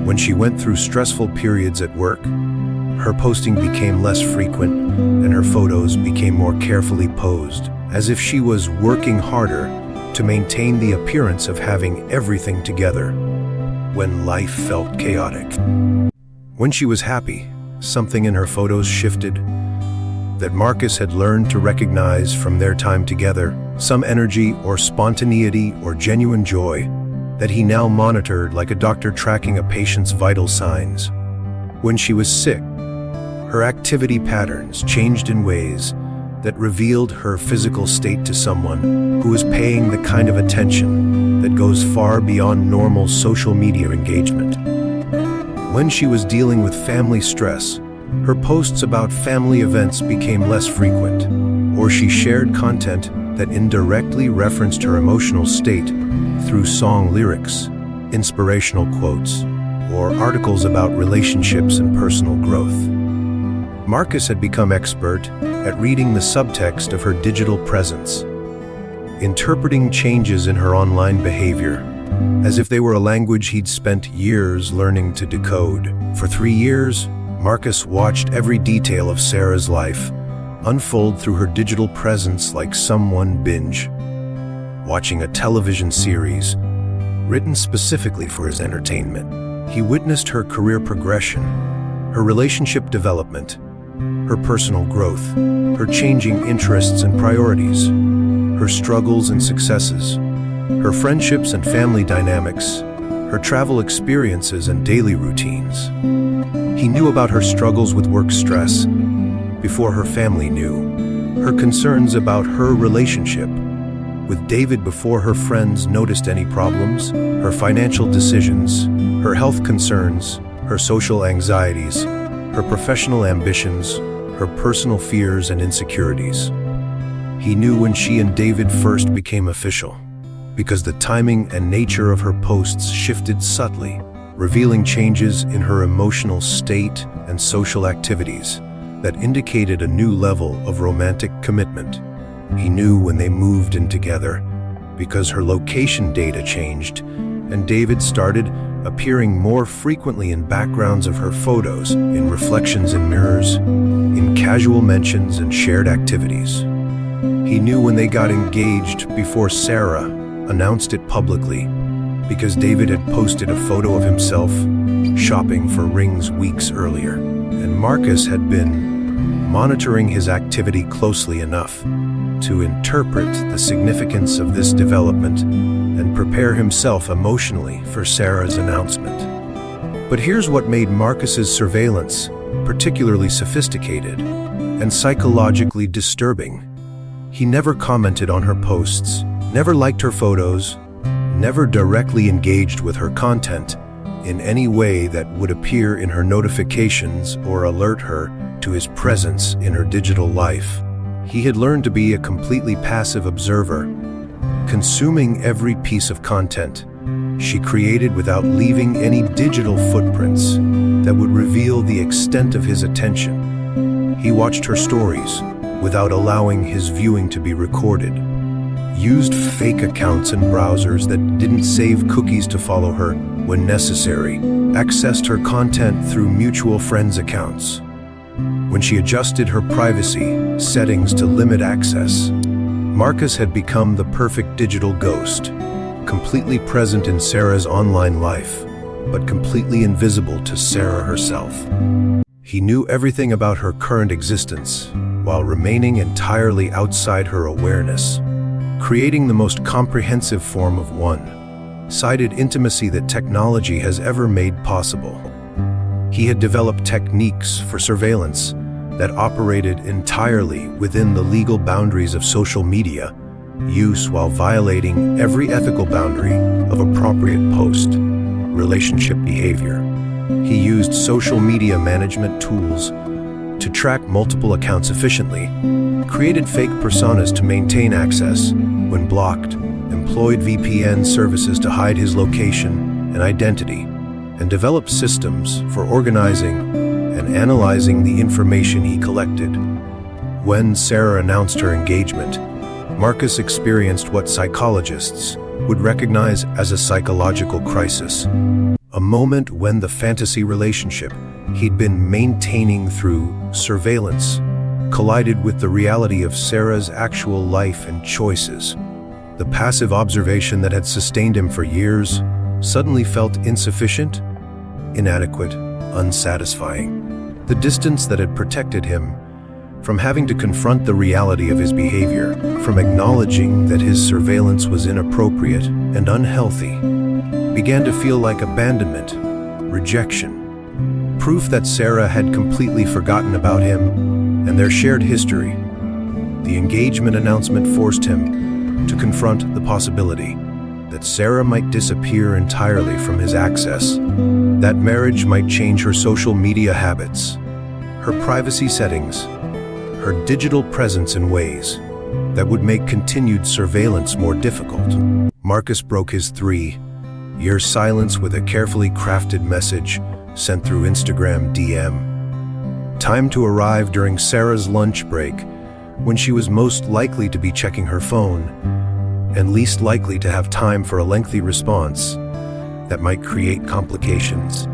When she went through stressful periods at work, her posting became less frequent and her photos became more carefully posed, as if she was working harder to maintain the appearance of having everything together when life felt chaotic. When she was happy, something in her photos shifted that Marcus had learned to recognize from their time together, some energy or spontaneity or genuine joy that he now monitored like a doctor tracking a patient's vital signs. When she was sick, her activity patterns changed in ways that revealed her physical state to someone who was paying the kind of attention that goes far beyond normal social media engagement. When she was dealing with family stress, her posts about family events became less frequent, or she shared content that indirectly referenced her emotional state through song lyrics, inspirational quotes, or articles about relationships and personal growth. Marcus had become expert at reading the subtext of her digital presence, interpreting changes in her online behavior as if they were a language he'd spent years learning to decode. For 3 years, Marcus watched every detail of Sarah's life unfold through her digital presence like someone binge watching a television series written specifically for his entertainment. He witnessed her career progression, her relationship development, her personal growth, her changing interests and priorities, her struggles and successes, her friendships and family dynamics, her travel experiences and daily routines. He knew about her struggles with work stress before her family knew, her concerns about her relationship with David before her friends noticed any problems, her financial decisions, her health concerns, her social anxieties, her professional ambitions, her personal fears and insecurities. He knew when she and David first became official, because the timing and nature of her posts shifted subtly, revealing changes in her emotional state and social activities that indicated a new level of romantic commitment. He knew when they moved in together, because her location data changed, and David started appearing more frequently in backgrounds of her photos, in reflections in mirrors, in casual mentions and shared activities. He knew when they got engaged before Sarah announced it publicly, because David had posted a photo of himself shopping for rings weeks earlier, and Marcus had been monitoring his activity closely enough to interpret the significance of this development and prepare himself emotionally for Sarah's announcement. But here's what made Marcus's surveillance particularly sophisticated and psychologically disturbing. He never commented on her posts, never liked her photos, never directly engaged with her content in any way that would appear in her notifications or alert her to his presence in her digital life. He had learned to be a completely passive observer, consuming every piece of content she created without leaving any digital footprints that would reveal the extent of his attention. He watched her stories without allowing his viewing to be recorded, used fake accounts and browsers that didn't save cookies to follow her when necessary, accessed her content through mutual friends' accounts. When she adjusted her privacy settings to limit access, Marcus had become the perfect digital ghost, completely present in Sarah's online life, but completely invisible to Sarah herself. He knew everything about her current existence, while remaining entirely outside her awareness, creating the most comprehensive form of one-sided intimacy that technology has ever made possible. He had developed techniques for surveillance that operated entirely within the legal boundaries of social media use while violating every ethical boundary of appropriate post-relationship behavior. He used social media management tools to track multiple accounts efficiently, created fake personas to maintain access when blocked, employed VPN services to hide his location and identity, and developed systems for organizing and analyzing the information he collected. When Sarah announced her engagement, Marcus experienced what psychologists would recognize as a psychological crisis, a moment when the fantasy relationship he'd been maintaining through surveillance collided with the reality of Sarah's actual life and choices. The passive observation that had sustained him for years suddenly felt insufficient, inadequate, unsatisfying. The distance that had protected him from having to confront the reality of his behavior, from acknowledging that his surveillance was inappropriate and unhealthy, began to feel like abandonment, rejection, proof that Sarah had completely forgotten about him and their shared history. The engagement announcement forced him to confront the possibility that Sarah might disappear entirely from his access, that marriage might change her social media habits, her privacy settings, her digital presence in ways that would make continued surveillance more difficult. Marcus broke his 3-year silence with a carefully crafted message sent through Instagram DM. Time to arrive during Sarah's lunch break, when she was most likely to be checking her phone and least likely to have time for a lengthy response that might create complications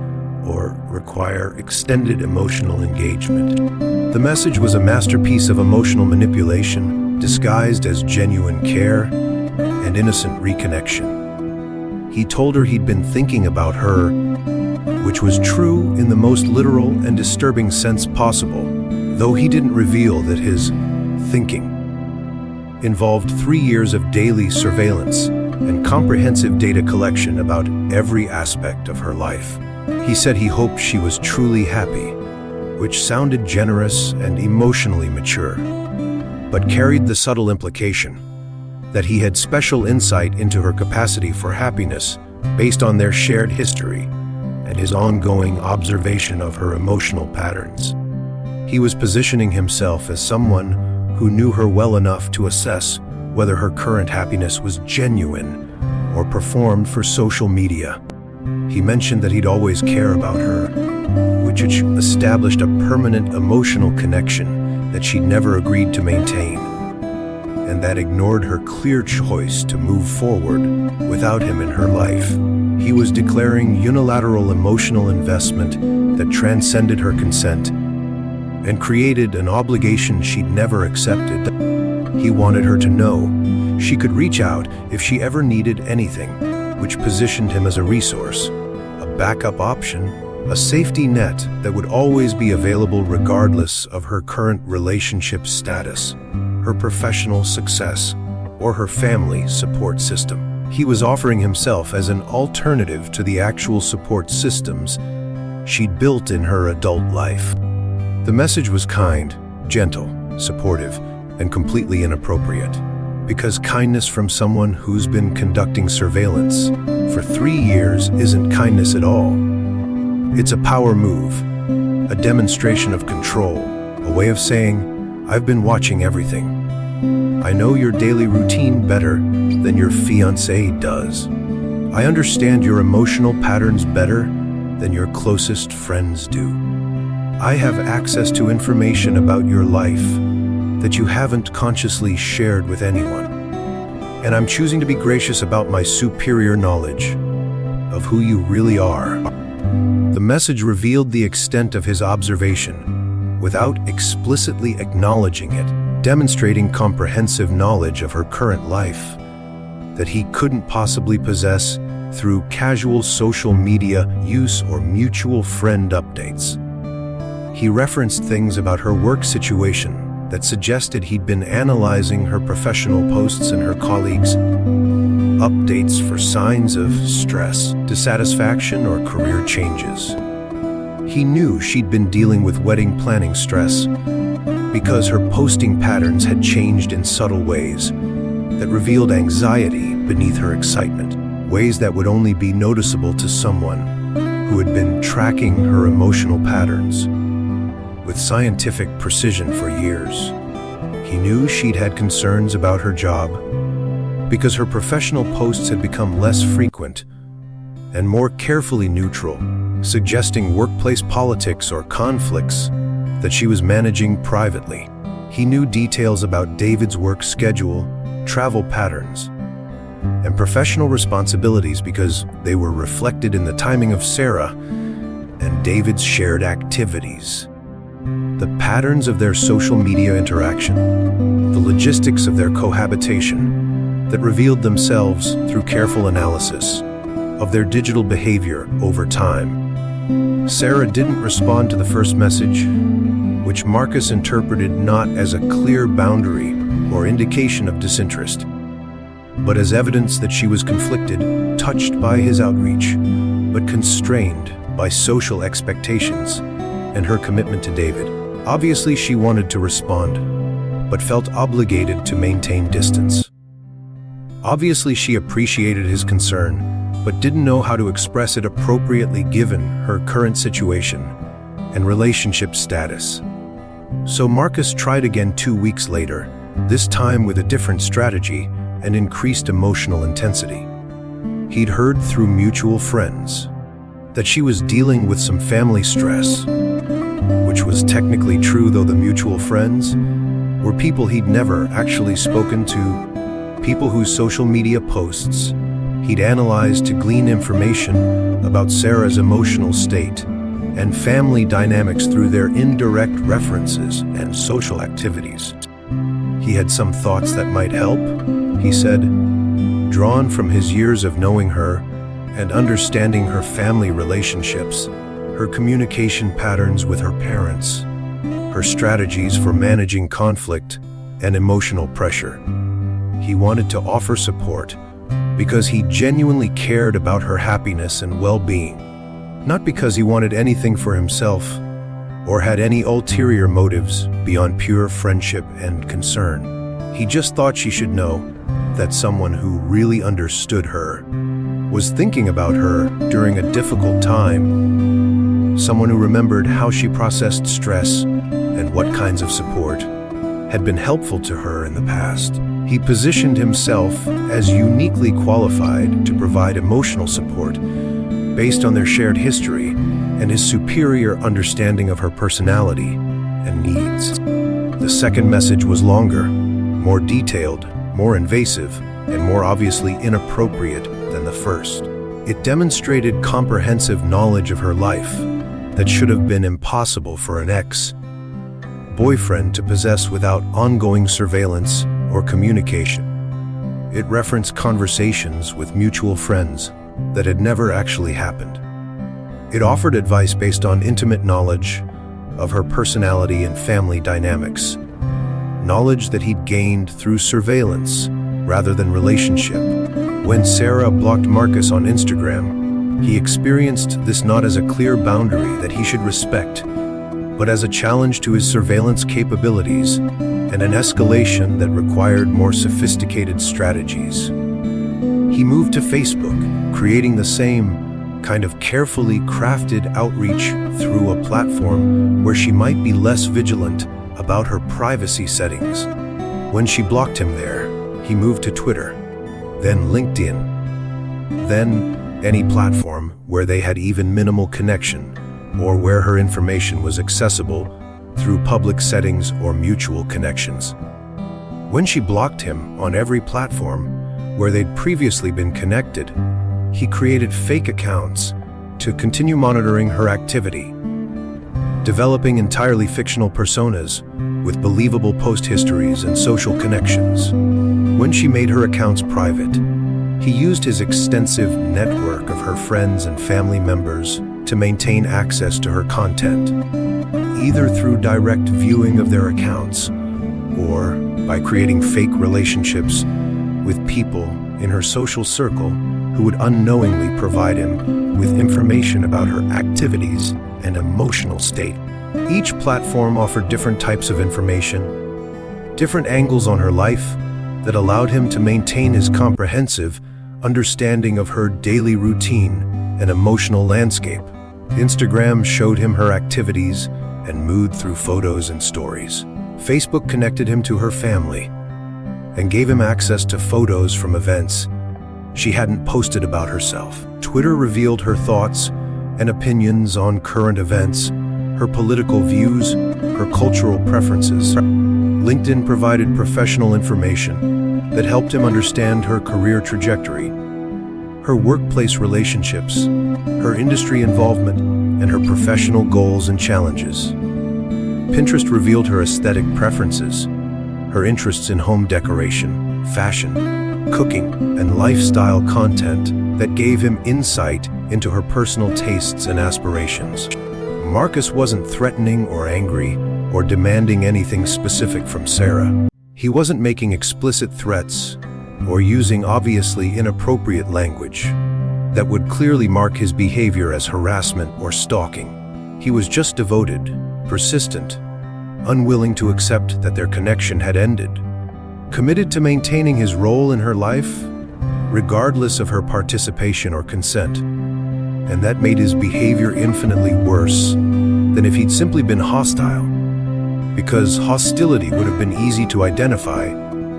or require extended emotional engagement. The message was a masterpiece of emotional manipulation, disguised as genuine care. and innocent reconnection. He told her he'd been thinking about her, which was true in the most literal and disturbing sense possible, though he didn't reveal that his thinking involved 3 years of daily surveillance and comprehensive data collection about every aspect of her life. He said he hoped she was truly happy, which sounded generous and emotionally mature, but carried the subtle implication that he had special insight into her capacity for happiness based on their shared history and his ongoing observation of her emotional patterns. He was positioning himself as someone who knew her well enough to assess whether her current happiness was genuine or performed for social media. He mentioned that he'd always care about her, which had established a permanent emotional connection that she'd never agreed to maintain, and that ignored her clear choice to move forward without him in her life. He was declaring unilateral emotional investment that transcended her consent and created an obligation she'd never accepted. He wanted her to know she could reach out if she ever needed anything, which positioned him as a resource, a backup option, a safety net that would always be available regardless of her current relationship status, her professional success, or her family support system. He was offering himself as an alternative to the actual support systems she'd built in her adult life. The message was kind, gentle, supportive, and completely inappropriate, because kindness from someone who's been conducting surveillance for 3 years isn't kindness at all. It's a power move, a demonstration of control, a way of saying, I've been watching everything. I know your daily routine better than your fiancé does. I understand your emotional patterns better than your closest friends do. I have access to information about your life that you haven't consciously shared with anyone. And I'm choosing to be gracious about my superior knowledge of who you really are. The message revealed the extent of his observation without explicitly acknowledging it, demonstrating comprehensive knowledge of her current life that he couldn't possibly possess through casual social media use or mutual friend updates. He referenced things about her work situation that suggested he'd been analyzing her professional posts and her colleagues' updates for signs of stress, dissatisfaction, or career changes. He knew she'd been dealing with wedding planning stress because her posting patterns had changed in subtle ways that revealed anxiety beneath her excitement, ways that would only be noticeable to someone who had been tracking her emotional patterns with scientific precision for years. He knew she'd had concerns about her job because her professional posts had become less frequent and more carefully neutral, suggesting workplace politics or conflicts that she was managing privately. He knew details about David's work schedule, travel patterns, and professional responsibilities because they were reflected in the timing of Sarah and David's shared activities. The patterns of their social media interaction, the logistics of their cohabitation that revealed themselves through careful analysis of their digital behavior over time. Sarah didn't respond to the first message, which Marcus interpreted not as a clear boundary or indication of disinterest, but as evidence that she was conflicted, touched by his outreach, but constrained by social expectations and her commitment to David. Obviously, she wanted to respond, but felt obligated to maintain distance. Obviously, she appreciated his concern, but didn't know how to express it appropriately given her current situation and relationship status. So Marcus tried again 2 weeks later, this time with a different strategy and increased emotional intensity. He'd heard through mutual friends that she was dealing with some family stress, which was technically true, though the mutual friends were people he'd never actually spoken to, people whose social media posts he'd analyzed to glean information about Sarah's emotional state and family dynamics through their indirect references and social activities. He had some thoughts that might help, he said. drawn from his years of knowing her and understanding her family relationships, her communication patterns with her parents, her strategies for managing conflict and emotional pressure. He wanted to offer support because he genuinely cared about her happiness and well-being, not because he wanted anything for himself or had any ulterior motives beyond pure friendship and concern. He just thought she should know that someone who really understood her was thinking about her during a difficult time, someone who remembered how she processed stress and what kinds of support had been helpful to her in the past. He positioned himself as uniquely qualified to provide emotional support based on their shared history and his superior understanding of her personality and needs. The second message was longer, more detailed, more invasive, and more obviously inappropriate than the first. It demonstrated comprehensive knowledge of her life that should have been impossible for an ex-boyfriend to possess without ongoing surveillance or communication. It referenced conversations with mutual friends that had never actually happened. It offered advice based on intimate knowledge of her personality and family dynamics, knowledge that he'd gained through surveillance rather than relationship. When Sarah blocked Marcus on Instagram, he experienced this not as a clear boundary that he should respect, but as a challenge to his surveillance capabilities and an escalation that required more sophisticated strategies. He moved to Facebook, creating the same kind of carefully crafted outreach through a platform where she might be less vigilant about her privacy settings. When she blocked him there, he moved to Twitter, then LinkedIn, then any platform where they had even minimal connection or where her information was accessible through public settings or mutual connections. When she blocked him on every platform where they'd previously been connected, he created fake accounts to continue monitoring her activity, developing entirely fictional personas with believable post histories and social connections. When she made her accounts private, he used his extensive network of her friends and family members to maintain access to her content, either through direct viewing of their accounts or by creating fake relationships with people in her social circle who would unknowingly provide him with information about her activities and emotional state. Each platform offered different types of information, different angles on her life that allowed him to maintain his comprehensive understanding of her daily routine and emotional landscape. Instagram showed him her activities and mood through photos and stories. Facebook connected him to her family and gave him access to photos from events she hadn't posted about herself. Twitter revealed her thoughts and opinions on current events, her political views, her cultural preferences. LinkedIn provided professional information that helped him understand her career trajectory, her workplace relationships, her industry involvement, and her professional goals and challenges. Pinterest revealed her aesthetic preferences, her interests in home decoration, fashion, cooking, and lifestyle content that gave him insight into her personal tastes and aspirations. Marcus wasn't threatening or angry or demanding anything specific from Sarah. He wasn't making explicit threats or using obviously inappropriate language that would clearly mark his behavior as harassment or stalking. He was just devoted, persistent, unwilling to accept that their connection had ended, committed to maintaining his role in her life, regardless of her participation or consent. And that made his behavior infinitely worse than if he'd simply been hostile, because hostility would have been easy to identify,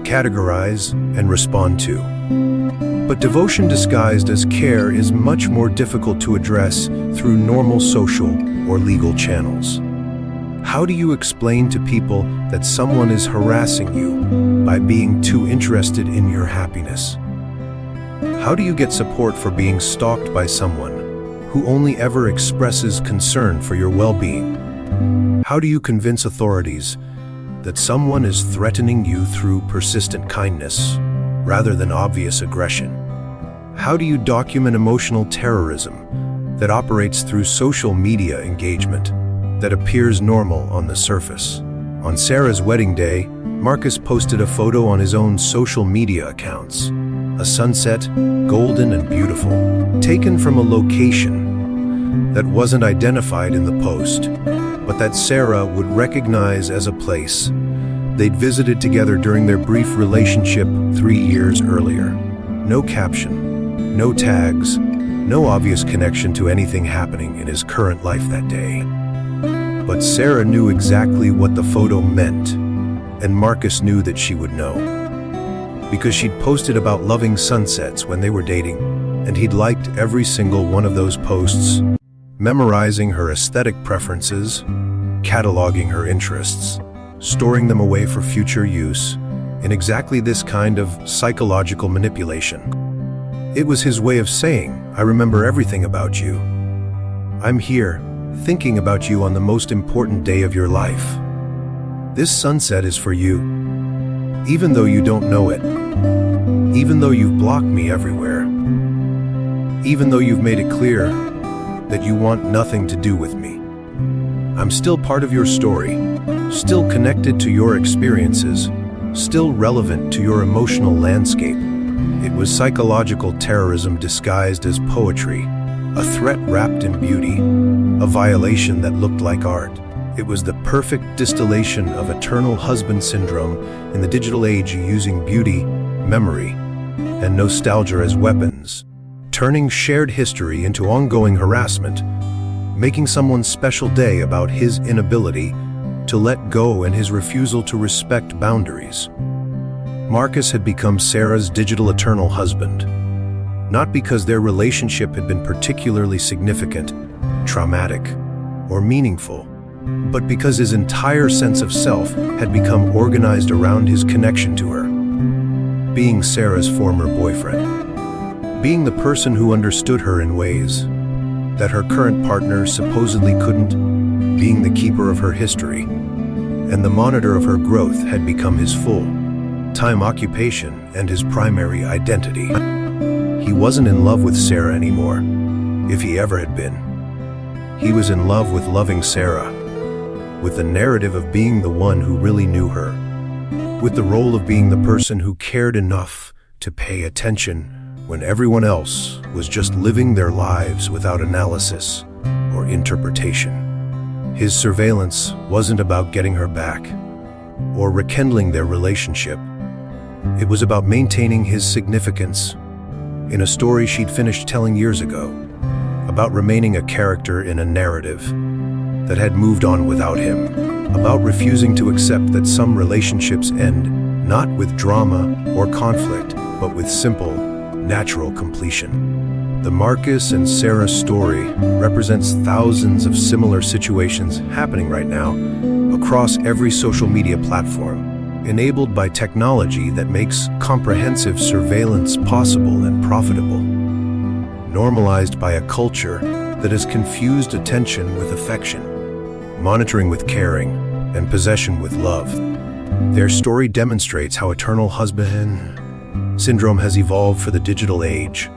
categorize, and respond to. But devotion disguised as care is much more difficult to address through normal social or legal channels. How do you explain to people that someone is harassing you by being too interested in your happiness? How do you get support for being stalked by someone who only ever expresses concern for your well-being? How do you convince authorities that someone is threatening you through persistent kindness rather than obvious aggression? How do you document emotional terrorism that operates through social media engagement that appears normal on the surface? On Sarah's wedding day, Marcus posted a photo on his own social media accounts. A sunset, golden and beautiful, taken from a location that wasn't identified in the post, but that Sarah would recognize as a place they'd visited together during their brief relationship 3 years earlier. No caption, no tags, no obvious connection to anything happening in his current life that day. But Sarah knew exactly what the photo meant, and Marcus knew that she would know. Because she'd posted about loving sunsets when they were dating, and he'd liked every single one of those posts, memorizing her aesthetic preferences, cataloging her interests, storing them away for future use in exactly this kind of psychological manipulation. It was his way of saying, "I remember everything about you. I'm here, thinking about you on the most important day of your life. This sunset is for you, even though you don't know it, even though you've blocked me everywhere, even though you've made it clear that you want nothing to do with me. I'm still part of your story, still connected to your experiences, still relevant to your emotional landscape." It was psychological terrorism disguised as poetry, a threat wrapped in beauty, a violation that looked like art. It was the perfect distillation of eternal husband syndrome in the digital age, using beauty, memory, and nostalgia as weapons, turning shared history into ongoing harassment, making someone's special day about his inability to let go and his refusal to respect boundaries. Marcus had become Sarah's digital eternal husband, not because their relationship had been particularly significant, traumatic, or meaningful, but because his entire sense of self had become organized around his connection to her. Being Sarah's former boyfriend, being the person who understood her in ways that her current partner supposedly couldn't, being the keeper of her history, and the monitor of her growth had become his full-time occupation and his primary identity. He wasn't in love with Sarah anymore, if he ever had been. He was in love with loving Sarah, with the narrative of being the one who really knew her, with the role of being the person who cared enough to pay attention when everyone else was just living their lives without analysis or interpretation. His surveillance wasn't about getting her back or rekindling their relationship. It was about maintaining his significance in a story she'd finished telling years ago, about remaining a character in a narrative that had moved on without him, about refusing to accept that some relationships end not with drama or conflict, but with simple, natural completion. The Marcus and Sarah story represents thousands of similar situations happening right now across every social media platform, enabled by technology that makes comprehensive surveillance possible and profitable, normalized by a culture that has confused attention with affection, monitoring with caring, and possession with love. Their story demonstrates how eternal husband syndrome has evolved for the digital age,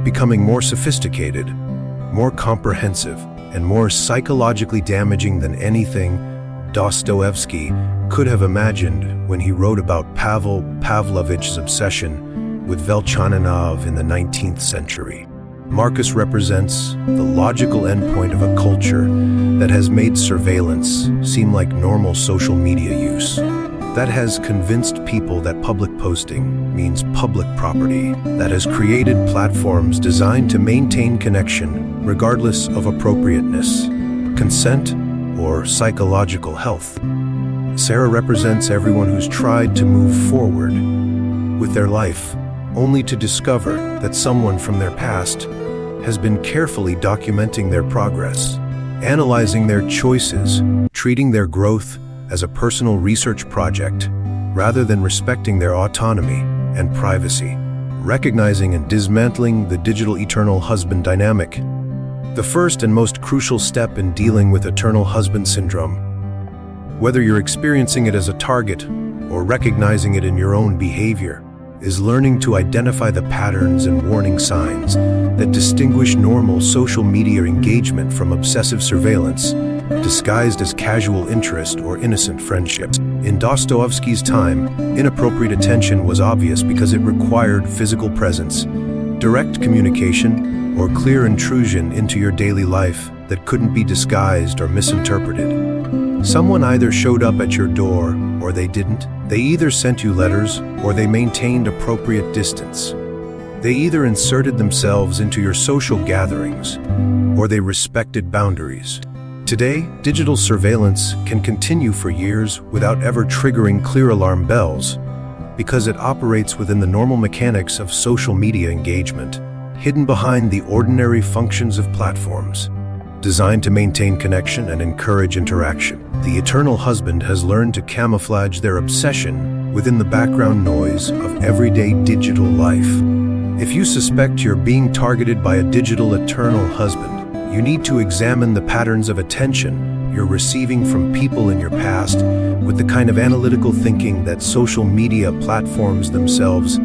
becoming more sophisticated, more comprehensive, and more psychologically damaging than anything Dostoevsky could have imagined when he wrote about Pavel Pavlovich's obsession with Velchaninoff in the 19th century. Marcus represents the logical endpoint of a culture that has made surveillance seem like normal social media use, that has convinced people that public posting means public property, that has created platforms designed to maintain connection regardless of appropriateness, consent, or psychological health. Sarah represents everyone who's tried to move forward with their life only to discover that someone from their past has been carefully documenting their progress, analyzing their choices, treating their growth as a personal research project rather than respecting their autonomy and privacy, recognizing and dismantling the digital eternal husband dynamic, the first and most crucial step in dealing with eternal husband syndrome. Whether you're experiencing it as a target or recognizing it in your own behavior, is learning to identify the patterns and warning signs that distinguish normal social media engagement from obsessive surveillance, disguised as casual interest or innocent friendships. In Dostoevsky's time, inappropriate attention was obvious because it required physical presence, direct communication, or clear intrusion into your daily life that couldn't be disguised or misinterpreted. Someone either showed up at your door or they didn't. They either sent you letters or they maintained appropriate distance. They either inserted themselves into your social gatherings or they respected boundaries. Today, digital surveillance can continue for years without ever triggering clear alarm bells because it operates within the normal mechanics of social media engagement, hidden behind the ordinary functions of platforms. Designed to maintain connection and encourage interaction, the eternal husband has learned to camouflage their obsession within the background noise of everyday digital life. If you suspect you're being targeted by a digital eternal husband, you need to examine the patterns of attention you're receiving from people in your past with the kind of analytical thinking that social media platforms themselves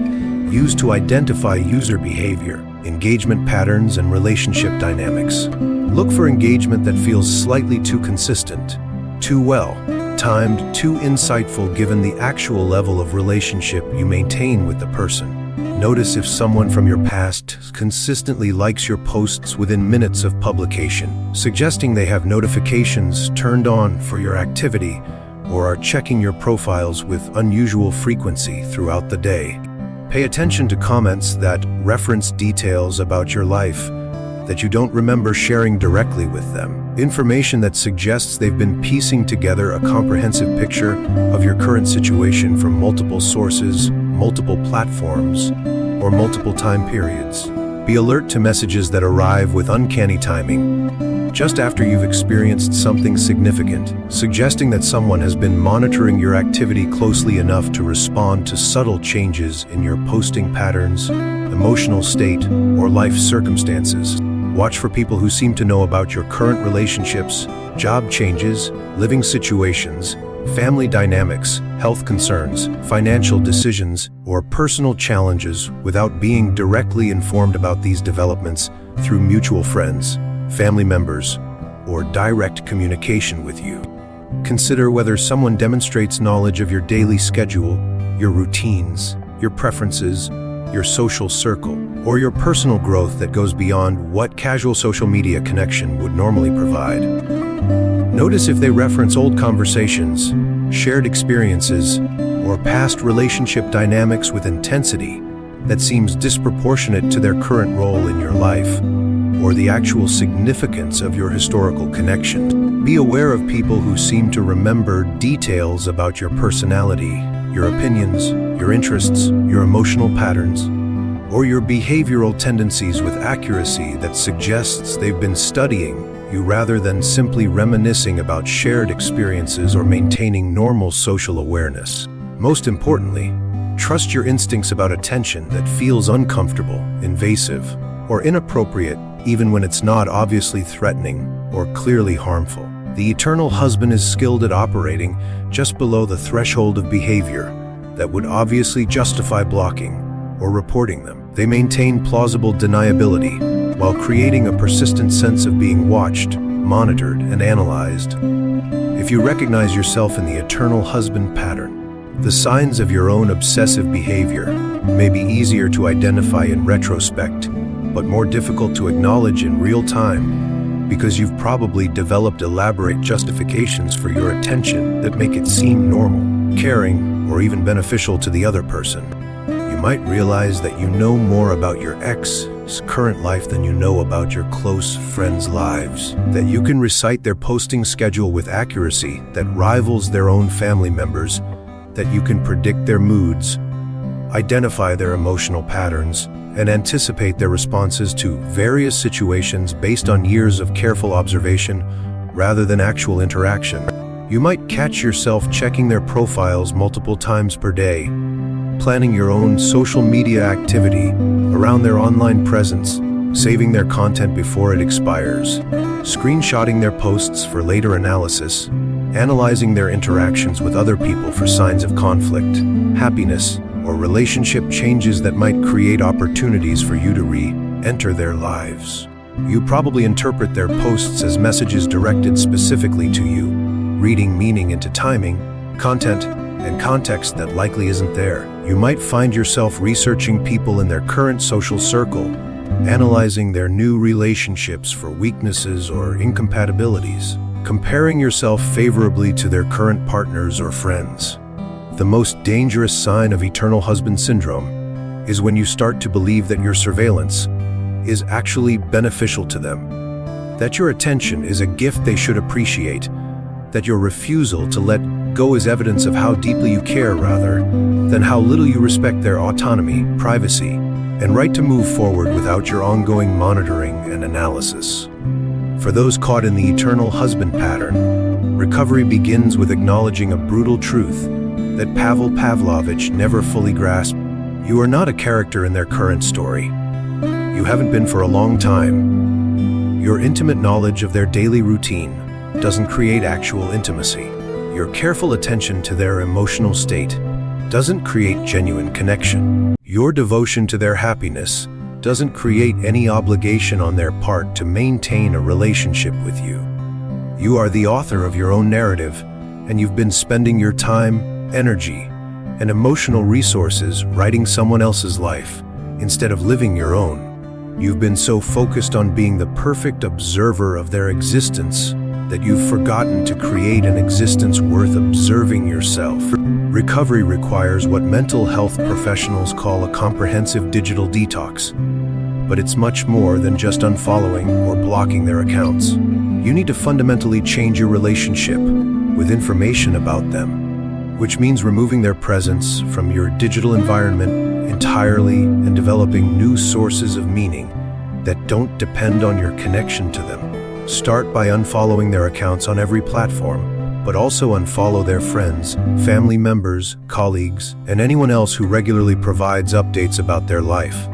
use to identify user behavior, engagement patterns, and relationship dynamics. Look for engagement that feels slightly too consistent, too well timed, too insightful given the actual level of relationship you maintain with the person. Notice if someone from your past consistently likes your posts within minutes of publication, suggesting they have notifications turned on for your activity or are checking your profiles with unusual frequency throughout the day. Pay attention to comments that reference details about your life that you don't remember sharing directly with them. Information that suggests they've been piecing together a comprehensive picture of your current situation from multiple sources, multiple platforms, or multiple time periods. Be alert to messages that arrive with uncanny timing, just after you've experienced something significant, suggesting that someone has been monitoring your activity closely enough to respond to subtle changes in your posting patterns, emotional state, or life circumstances. Watch for people who seem to know about your current relationships, job changes, living situations, family dynamics, health concerns, financial decisions, or personal challenges without being directly informed about these developments through mutual friends, family members, or direct communication with you. Consider whether someone demonstrates knowledge of your daily schedule, your routines, your preferences, your social circle, or your personal growth that goes beyond what casual social media connection would normally provide. Notice if they reference old conversations, shared experiences, or past relationship dynamics with intensity that seems disproportionate to their current role in your life, or the actual significance of your historical connection. Be aware of people who seem to remember details about your personality, your opinions, your interests, your emotional patterns, or your behavioral tendencies with accuracy that suggests they've been studying you rather than simply reminiscing about shared experiences or maintaining normal social awareness. Most importantly, trust your instincts about attention that feels uncomfortable, invasive, or inappropriate even when it's not obviously threatening or clearly harmful. The eternal husband is skilled at operating just below the threshold of behavior that would obviously justify blocking or reporting them. They maintain plausible deniability while creating a persistent sense of being watched, monitored, and analyzed. If you recognize yourself in the eternal husband pattern, the signs of your own obsessive behavior may be easier to identify in retrospect, but more difficult to acknowledge in real time because you've probably developed elaborate justifications for your attention that make it seem normal, caring, or even beneficial to the other person. You might realize that you know more about your ex's current life than you know about your close friends' lives, that you can recite their posting schedule with accuracy that rivals their own family members, that you can predict their moods, identify their emotional patterns, and anticipate their responses to various situations based on years of careful observation rather than actual interaction. You might catch yourself checking their profiles multiple times per day, planning your own social media activity around their online presence, saving their content before it expires, screenshotting their posts for later analysis, analyzing their interactions with other people for signs of conflict, happiness, or or relationship changes that might create opportunities for you to re-enter their lives. You probably interpret their posts as messages directed specifically to you, reading meaning into timing, content, and context that likely isn't there. You might find yourself researching people in their current social circle, analyzing their new relationships for weaknesses or incompatibilities, comparing yourself favorably to their current partners or friends. The most dangerous sign of eternal husband syndrome is when you start to believe that your surveillance is actually beneficial to them, that your attention is a gift they should appreciate, that your refusal to let go is evidence of how deeply you care rather than how little you respect their autonomy, privacy, and right to move forward without your ongoing monitoring and analysis. For those caught in the eternal husband pattern, recovery begins with acknowledging a brutal truth that Pavel Pavlovich never fully grasped. You are not a character in their current story. You haven't been for a long time. Your intimate knowledge of their daily routine doesn't create actual intimacy. Your careful attention to their emotional state doesn't create genuine connection. Your devotion to their happiness doesn't create any obligation on their part to maintain a relationship with you. You are the author of your own narrative, and you've been spending your time, energy, and emotional resources writing someone else's life instead of living your own. You've been so focused on being the perfect observer of their existence that you've forgotten to create an existence worth observing yourself. Recovery requires what mental health professionals call a comprehensive digital detox, but it's much more than just unfollowing or blocking their accounts. You need to fundamentally change your relationship with information about them, which means removing their presence from your digital environment entirely and developing new sources of meaning that don't depend on your connection to them. Start by unfollowing their accounts on every platform, but also unfollow their friends, family members, colleagues, and anyone else who regularly provides updates about their life.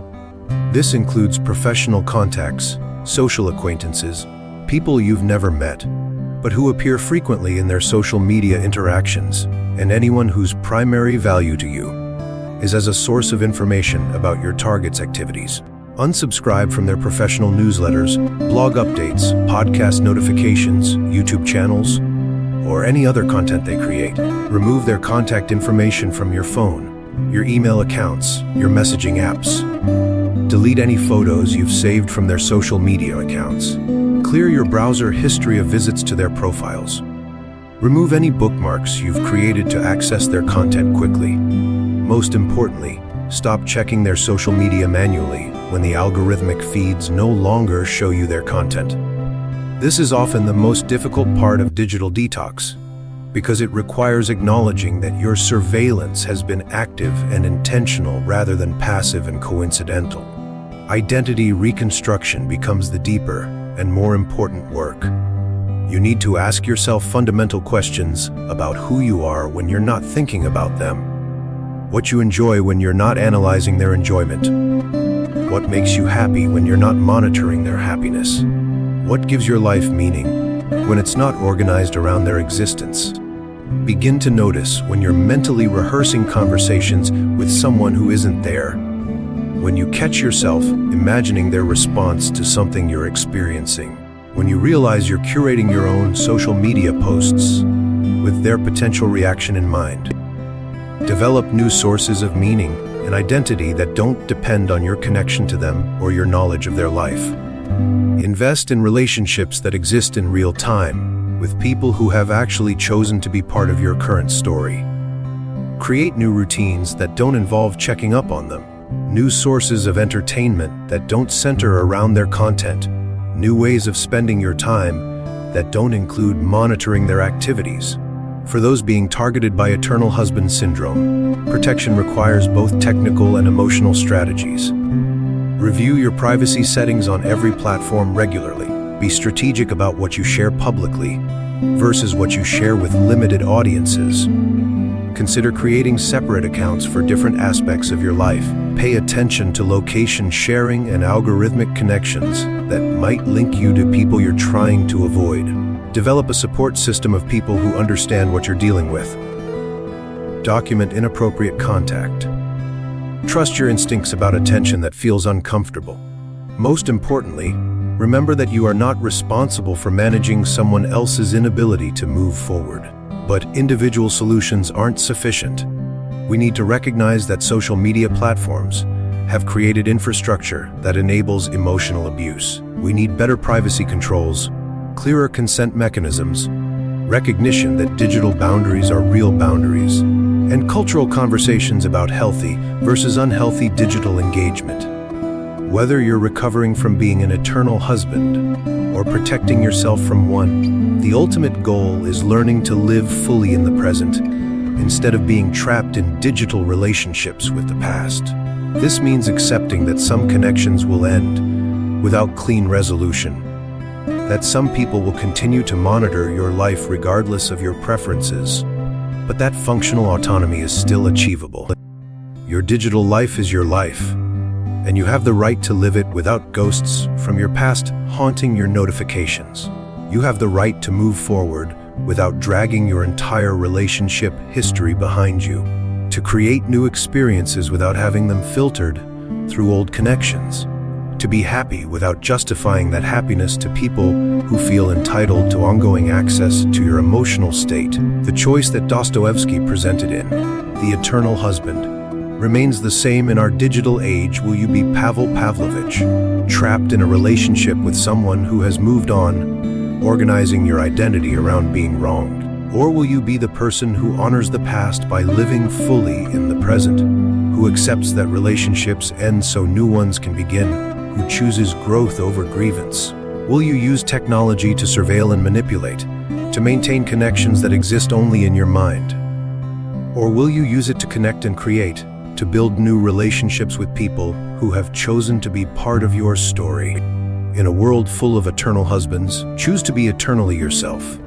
This includes professional contacts, social acquaintances, people you've never met, but who appear frequently in their social media interactions, and anyone whose primary value to you is as a source of information about your target's activities. Unsubscribe from their professional newsletters, blog updates, podcast notifications, YouTube channels, or any other content they create. Remove their contact information from your phone, your email accounts, your messaging apps. Delete any photos you've saved from their social media accounts. Clear your browser history of visits to their profiles. Remove any bookmarks you've created to access their content quickly. Most importantly, stop checking their social media manually when the algorithmic feeds no longer show you their content. This is often the most difficult part of digital detox, because it requires acknowledging that your surveillance has been active and intentional rather than passive and coincidental. Identity reconstruction becomes the deeper and more important work. You need to ask yourself fundamental questions about who you are when you're not thinking about them, what you enjoy when you're not analyzing their enjoyment, what makes you happy when you're not monitoring their happiness, what gives your life meaning when it's not organized around their existence. Begin to notice when you're mentally rehearsing conversations with someone who isn't there, when you catch yourself imagining their response to something you're experiencing, when you realize you're curating your own social media posts with their potential reaction in mind. Develop new sources of meaning and identity that don't depend on your connection to them or your knowledge of their life. Invest in relationships that exist in real time with people who have actually chosen to be part of your current story. Create new routines that don't involve checking up on them, new sources of entertainment that don't center around their content, new ways of spending your time that don't include monitoring their activities. For those being targeted by eternal husband syndrome, protection requires both technical and emotional strategies. Review your privacy settings on every platform regularly. Be strategic about what you share publicly versus what you share with limited audiences. Consider creating separate accounts for different aspects of your life. Pay attention to location sharing and algorithmic connections that might link you to people you're trying to avoid. Develop a support system of people who understand what you're dealing with. Document inappropriate contact. Trust your instincts about attention that feels uncomfortable. Most importantly, remember that you are not responsible for managing someone else's inability to move forward. But individual solutions aren't sufficient. We need to recognize that social media platforms have created infrastructure that enables emotional abuse. We need better privacy controls, clearer consent mechanisms, recognition that digital boundaries are real boundaries, and cultural conversations about healthy versus unhealthy digital engagement. Whether you're recovering from being an eternal husband or protecting yourself from one, the ultimate goal is learning to live fully in the present instead of being trapped in digital relationships with the past. This means accepting that some connections will end without clean resolution, that some people will continue to monitor your life regardless of your preferences, but that functional autonomy is still achievable. Your digital life is your life, and you have the right to live it without ghosts from your past haunting your notifications. You have the right to move forward without dragging your entire relationship history behind you, to create new experiences without having them filtered through old connections, to be happy without justifying that happiness to people who feel entitled to ongoing access to your emotional state. The choice that Dostoevsky presented in The Eternal Husband remains the same in our digital age. Will you be Pavel Pavlovich, trapped in a relationship with someone who has moved on, organizing your identity around being wronged? Or will you be the person who honors the past by living fully in the present, who accepts that relationships end so new ones can begin, who chooses growth over grievance? Will you use technology to surveil and manipulate, to maintain connections that exist only in your mind? Or will you use it to connect and create, to build new relationships with people who have chosen to be part of your story? In a world full of eternal husbands, choose to be eternally yourself.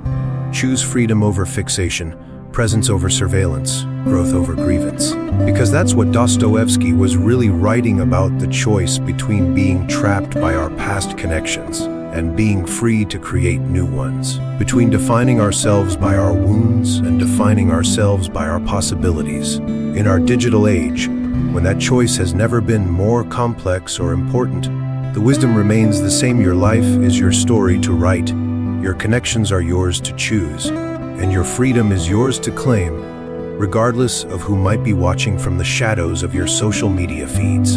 Choose freedom over fixation, presence over surveillance, growth over grievance. Because that's what Dostoevsky was really writing about, the choice between being trapped by our past connections and being free to create new ones. Between defining ourselves by our wounds and defining ourselves by our possibilities. In our digital age, when that choice has never been more complex or important, the wisdom remains the same. Your life is your story to write. Your connections are yours to choose, and your freedom is yours to claim, regardless of who might be watching from the shadows of your social media feeds.